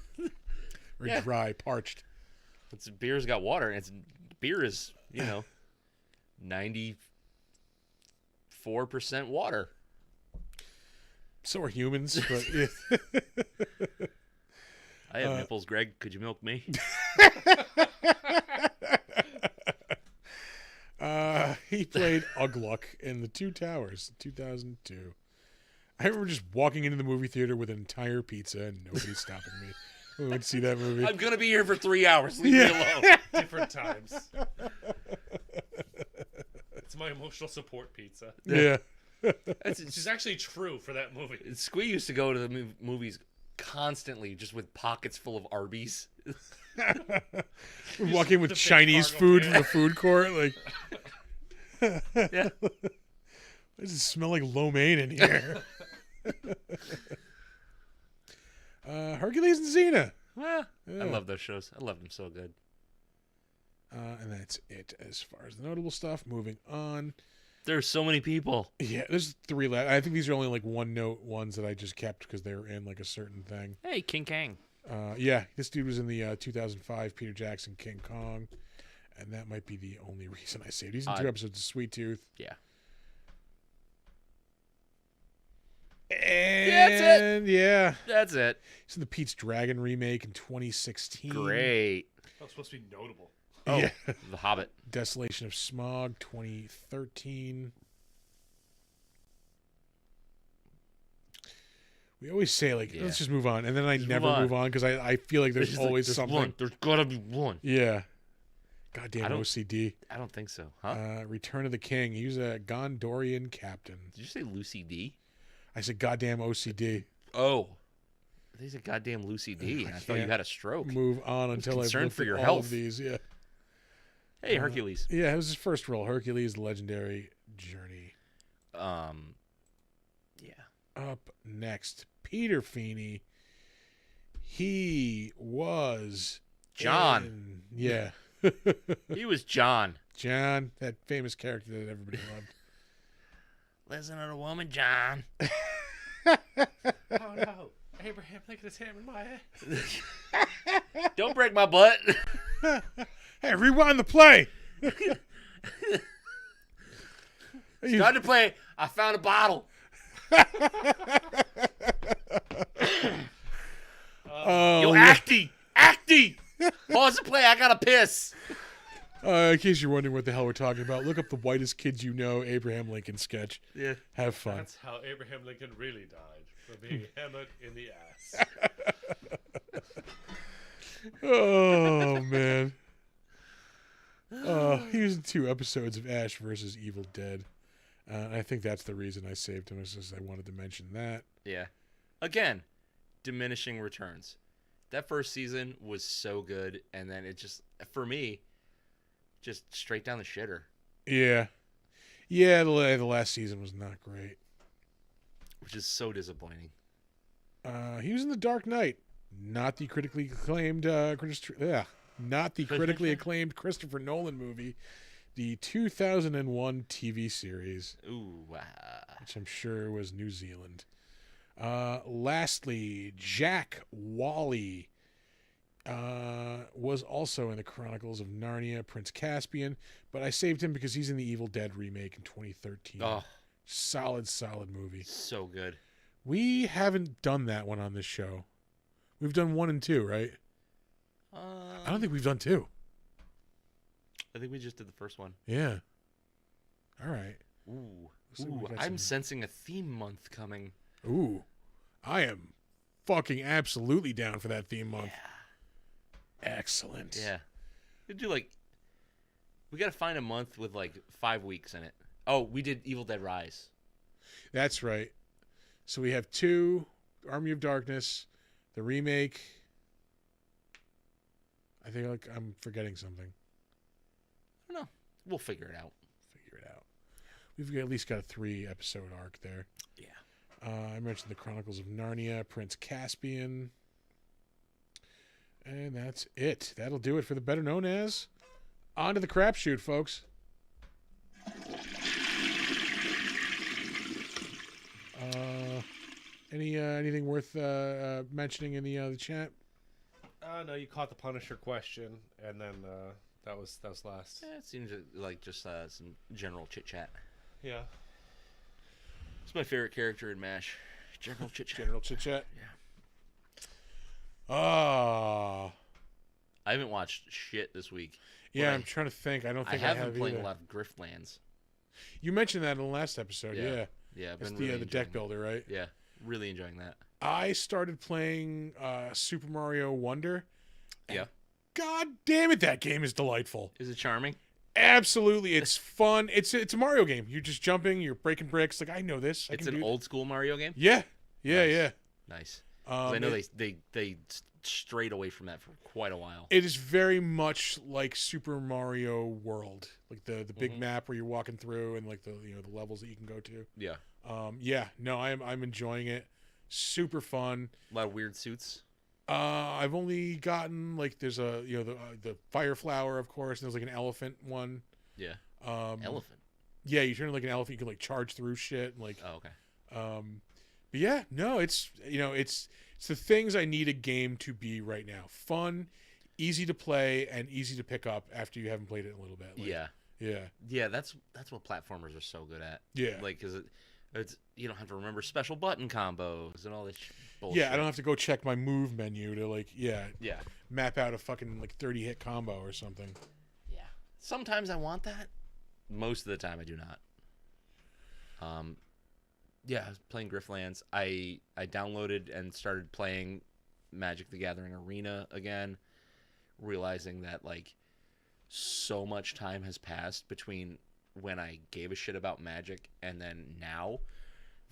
very Yeah. dry, parched. Beer's got water, and beer is 94% water. So are humans. But yeah. I have nipples, Greg. Could you milk me? He played Ugluk in The Two Towers, 2002. I remember just walking into the movie theater with an entire pizza and nobody stopping me. We went to see that movie. I'm gonna be here for 3 hours. Leave me alone. Different times. It's my emotional support pizza. Yeah. It's Which is actually true for that movie. Squee used to go to the movies constantly, just with pockets full of Arby's. We walk in with the big Chinese cargo food can. from the food court. Like, Yeah. why does it smell like lo mein in here? Hercules and Xena. Well, Yeah. I love those shows. I love them so good. And that's it as far as the notable stuff. Moving on. There's so many people. Yeah, there's 3 left. I think these are only like one note ones that I just kept because they were in like a certain thing. Hey, King Kang. Yeah, this dude was in the 2005 Peter Jackson King Kong, and that might be the only reason I saved. He's in 2 episodes of Sweet Tooth. Yeah. And yeah, That's it. he's in the Pete's Dragon remake in 2016. Great. That was supposed to be notable. Oh, Yeah. The Hobbit. Desolation of Smog 2013. We always say like, Yeah. let's just move on, and then I Just never move move on because I feel like there's It's always there's something. One. There's gotta be one. Yeah. Goddamn I don't- OCD. I don't think so. Huh? Return of the King. He was a Gondorian captain. Did you say Lucy D? I said goddamn OCD. Oh. There's a goddamn Lucy D. I thought you can't had a stroke. Move on until I've concerned looked for at your all health. of these. Yeah. Hey, Hercules. Yeah, it was his first role. Hercules, The Legendary Journey. Yeah. Up next, Peter Feeney. He was John. Yeah. He was John. John, that famous character that everybody loved. Listen to the woman, John. Oh no. Abraham Lincoln is hammering my head. Don't break my butt. Hey, rewind the play. Time to play. I found a bottle. Oh, Yo, yeah. Acty. Pause the play. I gotta piss. In case you're wondering what the hell we're talking about, look up the Whitest Kids You Know Abraham Lincoln sketch. Yeah. Have fun. That's how Abraham Lincoln really died, from being hammered in the ass. Oh man. He was in 2 episodes of Ash versus Evil Dead. I think that's the reason I saved him. Is just I wanted to mention that. Yeah. Again, diminishing returns. That first season was so good, and then it just, for me, just straight down the shitter. Yeah, yeah. The last season was not great. Which is so disappointing. He was in The Dark Knight, not the critically acclaimed critically acclaimed Christopher Nolan movie, the 2001 TV series, Ooh. which I'm sure was New Zealand. Lastly, Jack Wally was also in the Chronicles of Narnia, Prince Caspian, but I saved him because he's in the Evil Dead remake in 2013. Oh, Solid movie. so good. We haven't done that one on this show. We've done 1 and 2, right? I don't think we've done 2. I think we just did the first one. Yeah. All right. Ooh. Looks like we got I'm some- sensing a theme month coming. Ooh. I am fucking absolutely down for that theme month. Excellent. Yeah. We do we gotta find a month with 5 weeks in it. Oh, we did Evil Dead Rise. That's right. So we have 2, Army of Darkness, the remake. I think I'm forgetting something. I don't know. We'll figure it out. Figure it out. We've at least got a 3-episode arc there. Yeah. I mentioned the Chronicles of Narnia, Prince Caspian. And that's it. That'll do it for the better known as On to the Crapshoot, folks. Anything worth mentioning in the chat? No, you caught the Punisher question, and then that was last. Yeah, it seems like just some general chit chat. Yeah. It's my favorite character in MASH. General chit chat. General chit chat. Yeah. Ah. I haven't watched shit this week. Yeah, But I'm trying to think. I don't I think have I been have playing either. a lot of Griftlands. You mentioned that in the last episode. Yeah. Yeah. Yeah, I've It's been really the deck enjoying builder, right? it. Yeah, really enjoying that. I started playing Super Mario Wonder. and Yeah. God damn it, that game is delightful. Is it charming? Absolutely, it's fun. It's a Mario game. You're just jumping. You're breaking bricks. Like I know this. I It's can an do old school Mario game. Yeah. Yeah. Nice. Yeah. Nice. 'Cause I know they strayed away from that for quite a while. It is very much like Super Mario World, like the big Mhm. map where you're walking through and like the the levels that you can go to. Yeah. Yeah, no, I'm enjoying it. Super fun. A lot of weird suits. I've only gotten like there's a the fire flower, of course, and there's like an elephant one. Yeah. Um, Elephant. Yeah, you turn into like an elephant. You can like charge through shit and like. Oh, okay. But yeah, no, it's it's the things I need a game to be right now. Fun, easy to play, and easy to pick up after you haven't played it in a little bit. Like, Yeah. Yeah. Yeah, that's what platformers are so good at. Yeah. Like, cause it's you don't have to remember special button combos and all this bullshit. Yeah, I don't have to go check my move menu to like Yeah. map out a fucking like 30 hit combo or something. Yeah. Sometimes I want that. Most of the time I do not. Yeah, I was playing Griftlands. I downloaded and started playing Magic the Gathering Arena again, realizing that like so much time has passed between when I gave a shit about Magic and then now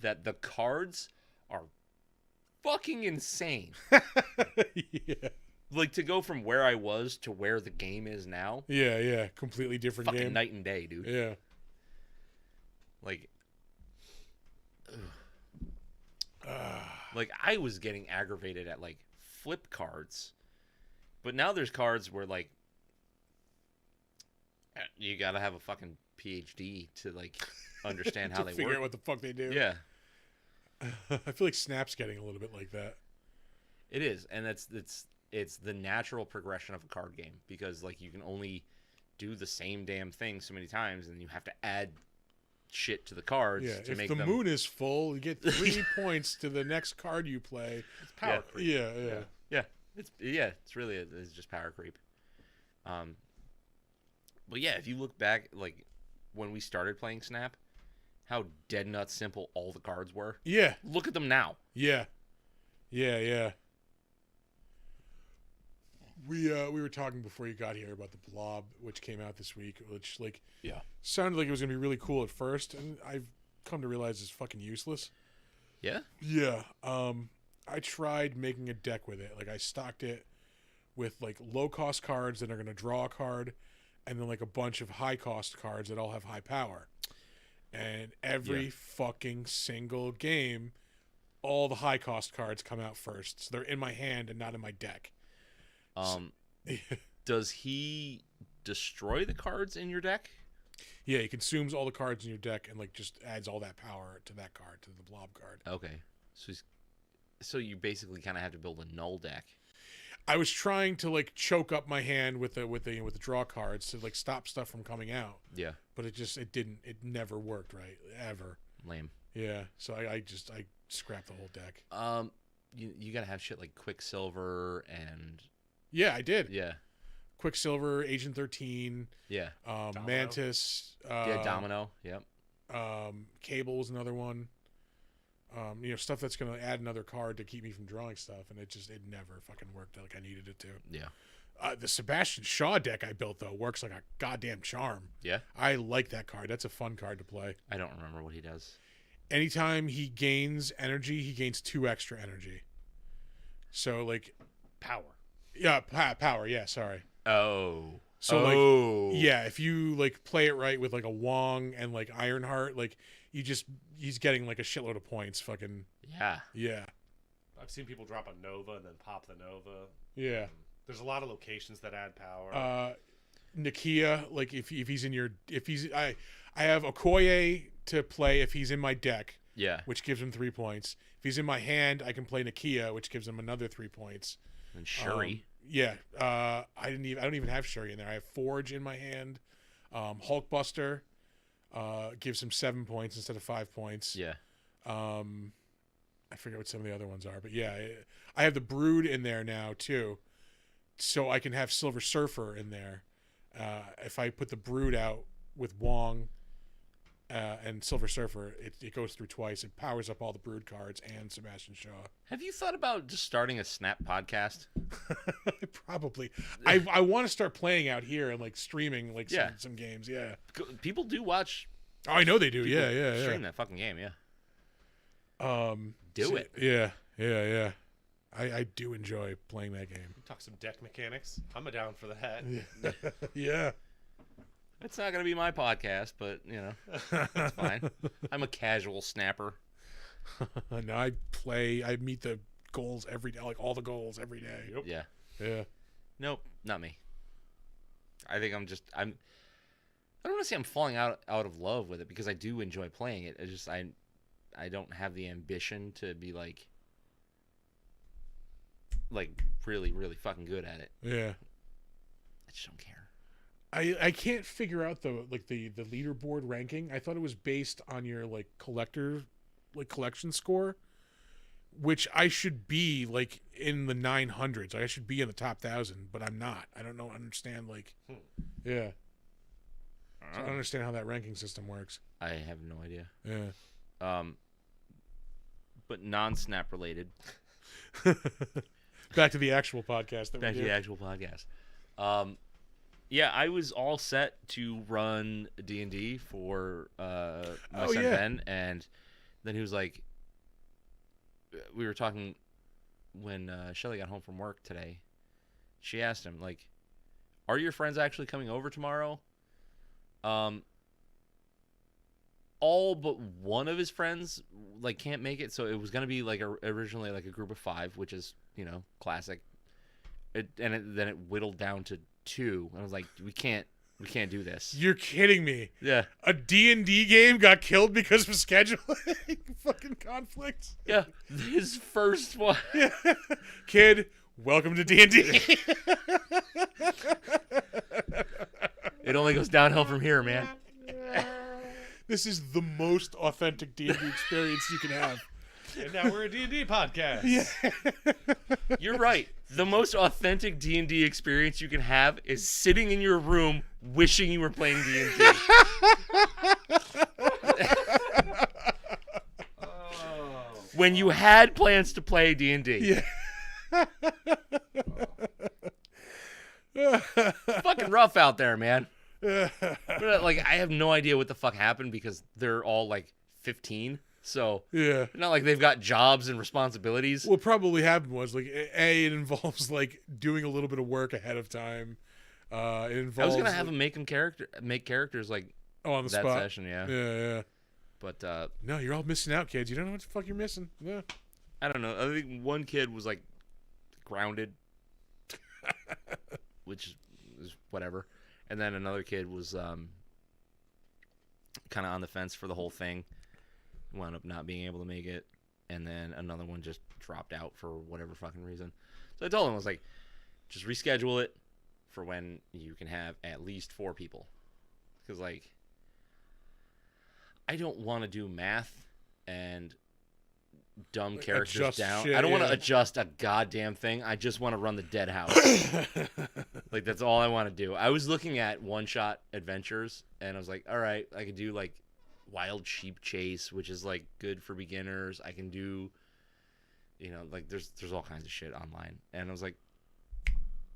that the cards are fucking insane. Yeah. Like to go from where I was to where the game is now, Yeah. Completely different fucking game. night and day, dude. Yeah. Like like I was getting aggravated at like flip cards, but now there's cards where like you gotta have a fucking PhD to like understand how to they figure work. out what the fuck they do. Yeah, I feel like Snap's getting a little bit like that. it is, and it's the natural progression of a card game because like you can only do the same damn thing so many times, and you have to add shit to the cards Yeah. to If make the them. moon is full, you get 3 points to the next card you play. It's power creep. Yeah. It's really it's just power creep. But yeah, if you look back, like when we started playing Snap, how dead nut simple all the cards were. Yeah. Look at them now. Yeah. We were talking before you got here about the Blob, which came out this week, which like sounded like it was gonna be really cool at first, and I've come to realize it's fucking useless. Yeah. Yeah. I tried making a deck with it. Like I stocked it with like low cost cards that are gonna draw a card, and then like a bunch of high cost cards that all have high power. And every fucking single game, all the high cost cards come out first. So they're in my hand and not in my deck. Does he destroy the cards in your deck? Yeah, he consumes all the cards in your deck and like just adds all that power to that card, to the Blob card. Okay. So you basically kind of have to build a null deck. I was trying to like choke up my hand with the draw cards to like stop stuff from coming out, Yeah. but it never worked right ever. Lame. Yeah, so I scrapped the whole deck. You gotta have shit like Quicksilver and Yeah, I did. yeah. Quicksilver, Agent 13, Yeah. Mantis, Yeah. Domino. Yep. Cable was another one. Stuff that's gonna add another card to keep me from drawing stuff, and it never fucking worked like I needed it to. Yeah. The Sebastian Shaw deck I built though works like a goddamn charm. Yeah. I like that card. That's a fun card to play. I don't remember what he does. Anytime he gains energy, he gains 2 extra energy. So like, Power. yeah, power. Yeah, sorry. Oh. So oh. like, yeah, if you like play it right with like a Wong and like Ironheart, like he's getting like a shitload of points. Fucking Yeah. yeah, I've seen people drop a Nova and then pop the Nova. yeah. There's a lot of locations that add power. Nakia, like if he's in your I have Okoye to play if he's in my deck, Yeah. which gives him 3 points. If he's in my hand, I can play Nakia, which gives him another 3 points. And Shuri. Yeah, I don't even have Shuri in there. I have Forge in my hand. Hulkbuster gives him 7 points instead of 5 points. Yeah. I forget what some of the other ones are, but yeah, I have the Brood in there now too, so I can have Silver Surfer in there. If I put the Brood out with Wong and Silver Surfer, it goes through twice. It powers up all the Brood cards and Sebastian Shaw. Have you thought about just starting a Snap podcast? Probably. I want to start playing out here and like streaming like Yeah. some games. Yeah. People do watch. Oh, I know they do. People Yeah. stream that fucking game. Yeah. Do So- it. Yeah. I do enjoy playing that game. Talk some deck mechanics. I'm down for that. Yeah. It's not gonna be my podcast, but you know, it's fine. I'm a casual snapper. No, I meet the goals every day, like all the goals every day. Yep. Yeah. Yeah. Nope, not me. I think I'm. I don't want to say I'm falling out of love with it because I do enjoy playing it. I don't have the ambition to be like really, really fucking good at it. Yeah. I just don't care. I can't figure out the leaderboard ranking. I thought it was based on your like collection score, which I should be like in the 900s. I should be in the top 1,000, but I'm not. I don't understand like yeah. So I don't understand how that ranking system works. I have no idea. Yeah. But non-snap related. Back to the actual podcast that Back we to do. the actual podcast. Yeah, I was all set to run D&D for my son Ben, and then he was like, we were talking when Shelly got home from work today. She asked him, like, are your friends actually coming over tomorrow? All but one of his friends like can't make it, so it was gonna be like originally like a group of 5, which is, you know, classic. Then it whittled down to 2. I was like, we can't do this. You're kidding me. Yeah. A D&D game got killed because of scheduling fucking conflicts. Yeah. His first one. Kid, welcome to D&D. It only goes downhill from here, man. This is the most authentic D&D experience you can have. And now we're a D&D podcast. Yeah. You're right. The most authentic D&D experience you can have is sitting in your room wishing you were playing D&D. When you had plans to play D&D. Yeah. Fucking rough out there, man. But, like, I have no idea what the fuck happened because they're all like 15. So Yeah. not like they've got jobs and responsibilities. What probably happened was like it involves like doing a little bit of work ahead of time. It involves I was gonna have them make characters like on the that spot. session, yeah. Yeah. But No, you're all missing out, kids. You don't know what the fuck you're missing. Yeah. I don't know. I think one kid was like grounded, which is whatever, and then another kid was kind of on the fence for the whole thing. Wound up not being able to make it, and then another one just dropped out for whatever fucking reason. So I told him, I was like, just reschedule it for when you can have at least 4 people, because like I don't want to do math and dumb Like, characters adjust down. shit, I don't want to yeah. adjust a goddamn thing. I just want to run the dead house. Like, that's all I want to do. I was looking at one-shot adventures, and I was like, all right, I could do like Wild Sheep Chase, which is like good for beginners. I can do, you know, like there's all kinds of shit online, and I was like,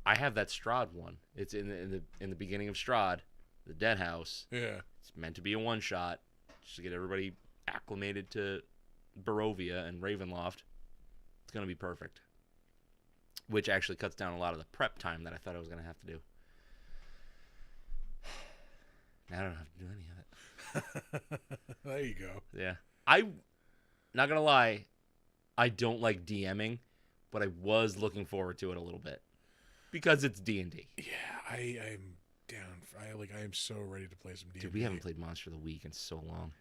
I have that Strahd one. It's in the beginning of Strahd, the Dead House. Yeah. It's meant to be a one shot, just to get everybody acclimated to Barovia and Ravenloft. It's gonna be perfect. Which actually cuts down a lot of the prep time that I thought I was gonna have to do. Now I don't have to do any of it. There you go. Yeah. Not gonna lie, I don't like DMing, but I was looking forward to it a little bit. Because it's D&D. Yeah, I'm down. I am so ready to play some D&D. Dude, we haven't played Monster of the Week in so long.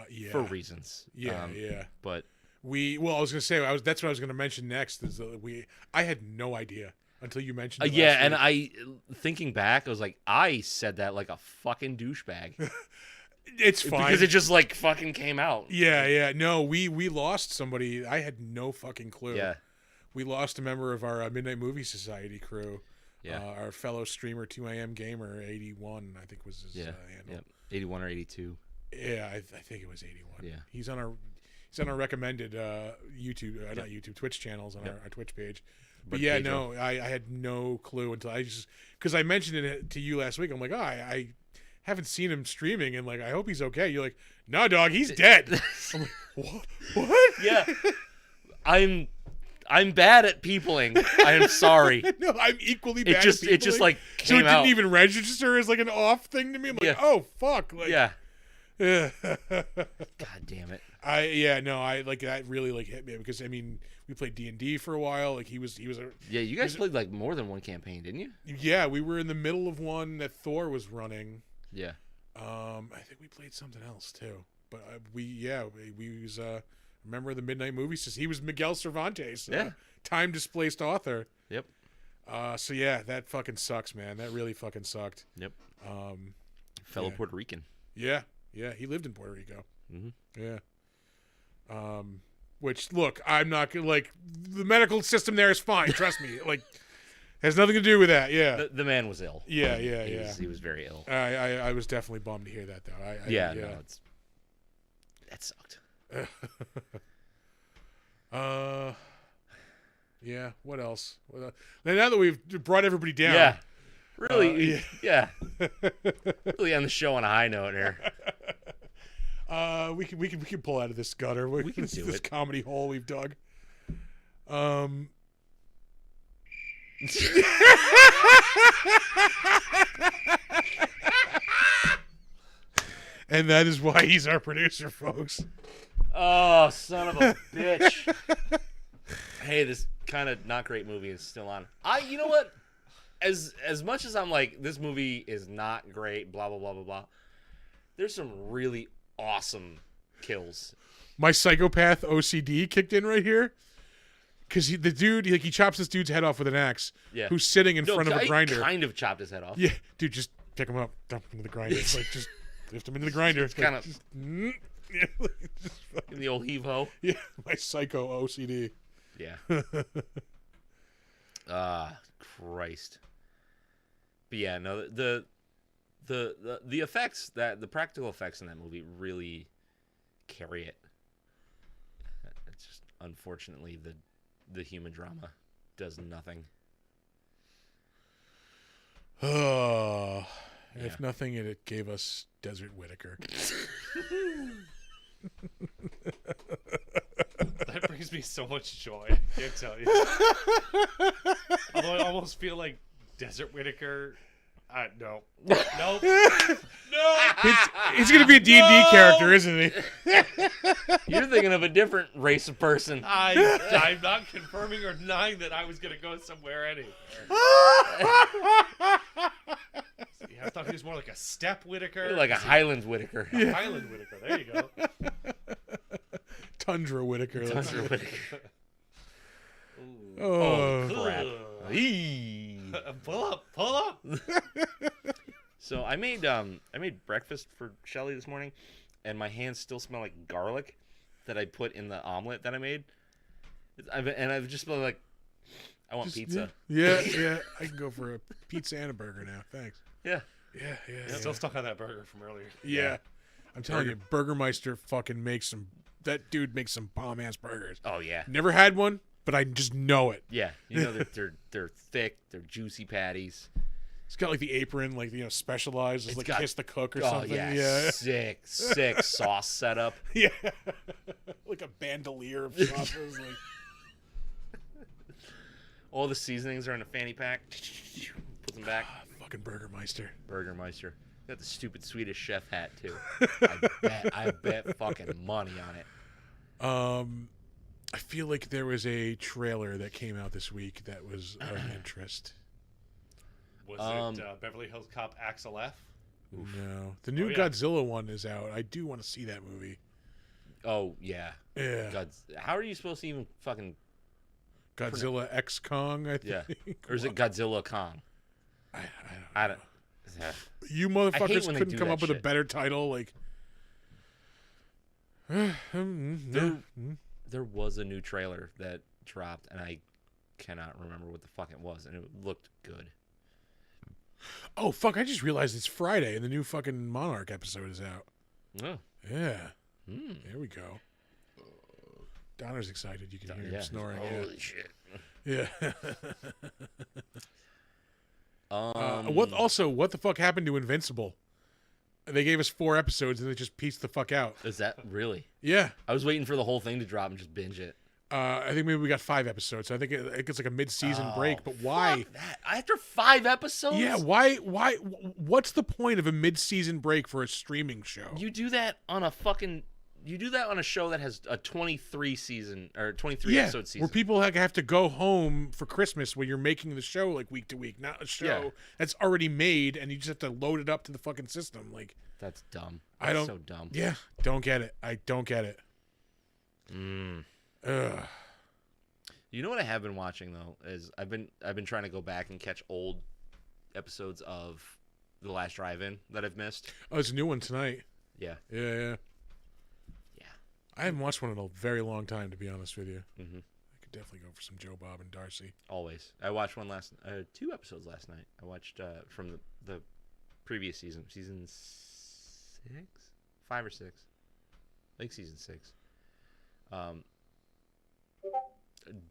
Yeah. For reasons. Yeah. But I was gonna say that's what I was gonna mention next. Is that I had no idea until you mentioned. It yeah, last and week. thinking back, I was like, I said that like a fucking douchebag. It's fine. because it just like fucking came out. Yeah. No, we lost somebody. I had no fucking clue. Yeah. We lost a member of our Midnight Movie Society crew. Yeah. Our fellow streamer, 2am Gamer 81, I think was his handle. Yep. 81 or 82. Yeah, I think it was 81. Yeah. He's on our recommended YouTube, not YouTube, Twitch channels on our Twitch page. But yeah, Pedro. no, I had no clue until because I mentioned it to you last week. I'm like, I haven't seen him streaming, and like, I hope he's okay. You're like, no, dog, he's dead. I'm like, what? Yeah. I'm bad at peopling. I am sorry. No, I'm equally bad. It just like so came it didn't out. even register as like an off thing to me. I'm like, Yeah. oh fuck, like, Yeah. yeah. God damn it. I like that really like hit me because I mean we played D&D for a while. Like he was Yeah, you guys played like more than one campaign, didn't you? we were in the middle of one that Thor was running. Yeah. I think we played something else too. But we was remember the Midnight Movies? He was Miguel Cervantes, Yeah. time displaced author. Yep. So yeah, that fucking sucks, man. That really fucking sucked. Yep. Um, Fellow Yeah. Puerto Rican. yeah, he lived in Puerto Rico. Mhm. Yeah. Which look, I'm not gonna like the medical system there is fine. Trust me, like has nothing to do with that. Yeah, The man was ill. yeah. He was very ill. I was definitely bummed to hear that though. No, that sucked. Yeah. What else? Now that we've brought everybody down. Yeah. Really, yeah. really end the show on a high note here. We can pull out of this gutter. We can this, do this it. comedy hole we've dug. And that is why he's our producer, folks. Oh, son of a bitch. Hey, this kind of not great movie is still on. You know what? As much as I'm like, this movie is not great, blah, blah, blah, blah, blah, there's some really awesome kills. My psychopath OCD kicked in right here. Because the dude, he chops this dude's head off with an axe. Yeah. Who's sitting in front of a I grinder. kind of chopped his head off. Yeah, dude, just pick him up, dump him into the grinder. It's like, just lift him into the grinder. It's kinda- yeah, just fucking- In the old heave-ho. yeah, my psycho OCD. Yeah. Christ. But yeah, no, the effects, the practical effects in that movie really carry it. It's just unfortunately the human drama does nothing. Oh, Yeah. if nothing, it gave us Desert Whitaker. That brings me so much joy. I can't tell you. Although I almost feel like Desert Whitaker. No. Nope. He's gonna be a D&D character, isn't he? You're thinking of a different race of person. I'm not confirming or denying that I was going to go somewhere anywhere. Yeah, I thought he was more like a Step Whitaker. You're like a Highlands Whitaker. Highland Whitaker. There you go. Tundra Whitaker. Tundra Whitaker. Oh, Crap. Ugh. Eee. Pull up. So I made breakfast for Shelly this morning, and my hands still smell like garlic that I put in the omelet that I made. I've just been like, I want pizza. Yeah. I can go for a pizza and a burger now. Thanks. Yeah. Yeah. Still stuck on that burger from earlier. Yeah. I'm telling you, Burgermeister fucking makes some. That dude makes some bomb ass burgers. Oh yeah. Never had one, but I just know it. Yeah. You know that they're thick, they're juicy patties. It's got like the apron, like specialized, It's like got- Kiss the Cook or Oh something. yeah. Sick sauce setup. Yeah. Like a bandolier of sauces. Like, All the seasonings are in a fanny pack. Put them back. fucking Burgermeister. Burgermeister. Got the stupid Swedish chef hat too. I bet fucking money on it. I feel like there was a trailer that came out this week that was of interest. Was it Beverly Hills Cop Axel F? No, the new Oh, yeah. Godzilla one is out. I do want to see that movie. Oh yeah. Yeah, God, how are you supposed to even fucking Godzilla X Kong. I think. yeah? Or is it Godzilla Kong? I I don't. You I hate motherfuckers when they couldn't do come that up with a shit. better title. Like There was a new trailer that dropped, and I cannot remember what the fuck it was, and it looked good. Oh fuck! I just realized it's Friday and the new fucking Monarch episode is out. Oh. Yeah. There we go. Donner's excited. You can hear him snoring. Holy shit. Yeah. What? What the fuck happened to Invincible? They gave us 4 episodes and they just pieced the fuck out. Is that really? Yeah. I was waiting for the whole thing to drop and just binge it. I think maybe we got 5 episodes. So I think it gets like a mid-season break. But why? Fuck that. After 5 episodes? Yeah. Why? What's the point of a mid-season break for a streaming show? You do that on a fucking. You do that on a show that has a 23 season or 23 episode season. Where people have to go home for Christmas when you're making the show like week to week, not a show that's already made and you just have to load it up to the fucking system. Like that's dumb. I don't. So dumb. Yeah, don't get it. I don't get it. Ugh. You know what I have been watching though is I've been trying to go back and catch old episodes of The Last Drive-In that I've missed. Oh, there's a new one tonight. Yeah. Yeah. I haven't watched one in a very long time, to be honest with you. Mm-hmm. I could definitely go for some Joe Bob and Darcy. Always. I watched one 2 episodes last night. I watched from the previous season 6, 5 or 6. I think season 6.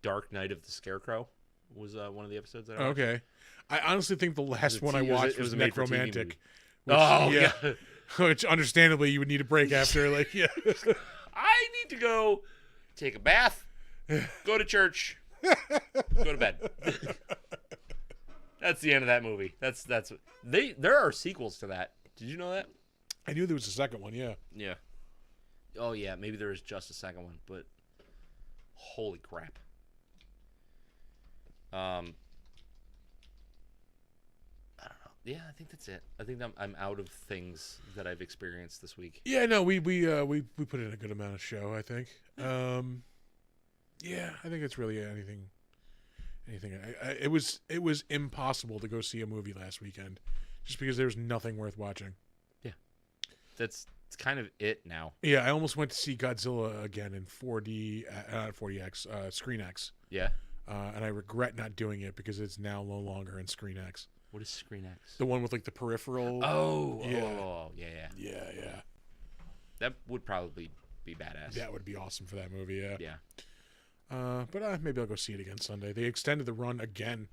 Dark Night of the Scarecrow was one of the episodes that I watched. Okay. I honestly think the last one I watched was Necromantic. Yeah. Which understandably you would need a break after. Like, yeah. I need to go take a bath, go to church, go to bed. That's the end of that movie. There are sequels to that. Did you know that? I knew there was a second one, yeah. Yeah. Oh yeah, maybe there was just a second one, but holy crap. I don't know. Yeah, I think that's it. I think I'm out of things that I've experienced this week. Yeah, no, we put in a good amount of show, I think. Yeah, I think it's really anything. It was impossible to go see a movie last weekend, just because there was nothing worth watching. Yeah, it's kind of it now. Yeah, I almost went to see Godzilla again in 4D, not 4DX, ScreenX. Yeah. And I regret not doing it because it's now no longer in ScreenX. What is ScreenX? The one with like the peripheral. Yeah. Yeah. That would probably be badass. That would be awesome for that movie. Yeah. Yeah. But maybe I'll go see it again Sunday. They extended the run again.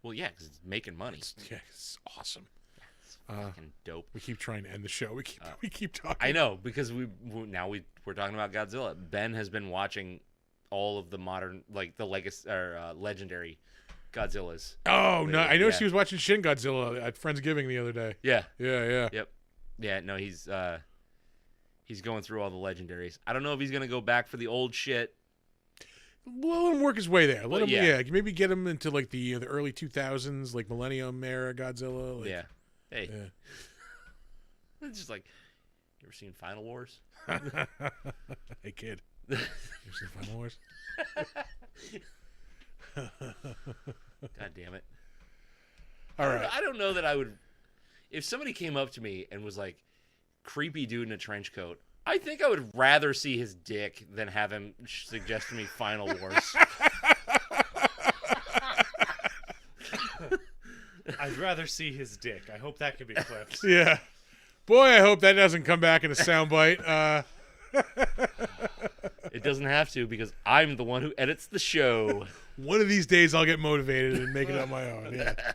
Well, yeah, because it's making money. It's awesome. It's fucking dope. We keep trying to end the show. We keep talking. I know, because we're talking about Godzilla. Ben has been watching all of the modern, like the legacy or legendary Godzillas. Oh no! I know she was watching Shin Godzilla at Friendsgiving the other day. Yeah. Yep. Yeah. No, he's going through all the legendaries. I don't know if he's gonna go back for the old shit. Well, let him work his way there. Let him, yeah. Maybe get him into like the early 2000s, like Millennium era Godzilla. Like, yeah. Hey. Yeah. It's just like, you ever seen Final Wars? Hey kid, you ever seen Final Wars? God damn it! All right. I don't know that I would. If somebody came up to me and was like, "Creepy dude in a trench coat," I think I would rather see his dick than have him suggest to me Final Wars. I'd rather see his dick. I hope that can be clipped. Yeah. Boy, I hope that doesn't come back in a soundbite. It doesn't have to, because I'm the one who edits the show. One of these days I'll get motivated and make it on my own. Yeah.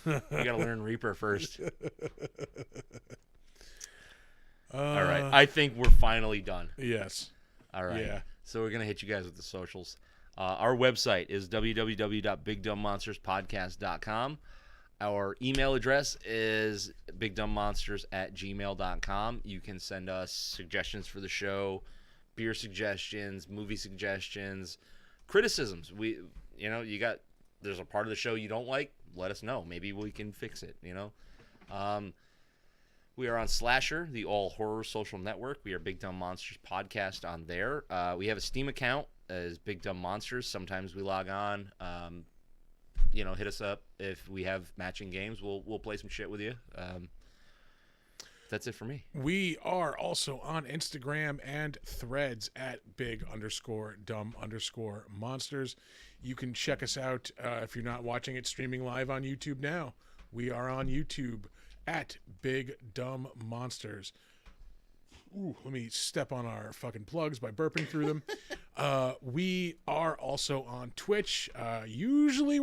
You gotta learn Reaper first. All All right. I think we're finally done. Yes. All right. Yeah. So we're gonna hit you guys with the socials. Our website is www.bigdumbmonsterspodcast.com. Our email address is bigdumbmonsters@gmail.com. You can send us suggestions for the show, beer suggestions, movie suggestions, criticisms. There's a part of the show you don't like, let us know. Maybe we can fix it, We are on Slasher, the all horror social network. We are Big Dumb Monsters Podcast on there. We have a Steam account as Big Dumb Monsters. Sometimes we log on. Hit us up if we have matching games. We'll play some shit with you. That's it for me. We are also on Instagram and Threads at big_dumb_monsters. You can check us out if you're not watching it streaming live on YouTube now. We are on YouTube at Big Dumb Monsters. Ooh, let me step on our fucking plugs by burping through them. We are also on Twitch. Usually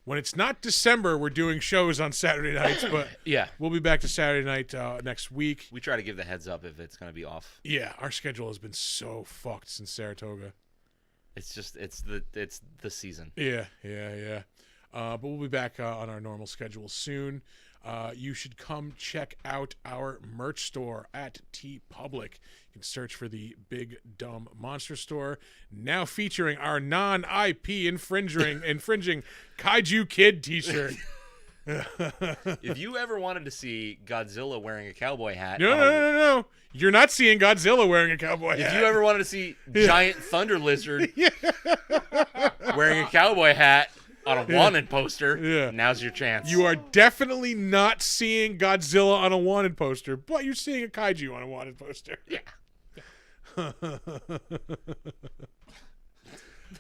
when it's not December, we're doing shows on Saturday nights, but Yeah. we'll be back to Saturday night next week. We try to give the heads up if it's going to be off. Yeah, our schedule has been so fucked since Saratoga. It's the season. Yeah. But we'll be back on our normal schedule soon. You should come check out our merch store at TeePublic. You can search for the Big Dumb Monster Store, now featuring our non-IP infringing Kaiju Kid t-shirt. If you ever wanted to see Godzilla wearing a cowboy hat, No. You're not seeing Godzilla wearing a cowboy If hat. you ever wanted to see giant thunder lizard wearing a cowboy hat on a wanted poster, now's your chance. You are definitely not seeing Godzilla on a wanted poster, but you're seeing a kaiju on a wanted poster. Yeah.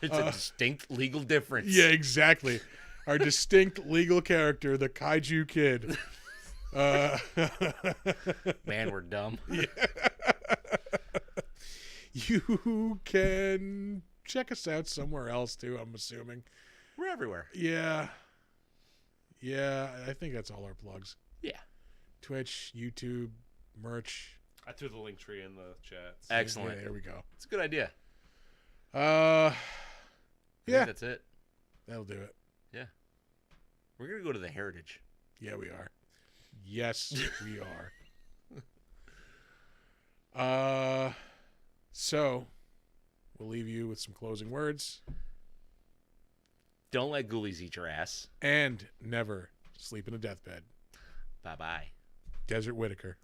It's a distinct legal difference. Yeah, exactly. Our distinct legal character, the Kaiju Kid. Man, we're dumb. You can check us out somewhere else too, I'm assuming. We're everywhere. Yeah, I think that's all our plugs. Yeah. Twitch, YouTube, merch. I threw the link tree in the chat. Excellent. Yeah, there we go. It's a good idea. Yeah, I think that's it. that'll do it. Yeah. We're going to go to the Heritage. Yeah, we are. Yes, we are. So we'll leave you with some closing words. Don't let ghoulies eat your ass. And never sleep in a deathbed. Bye-bye. Desert Whitaker.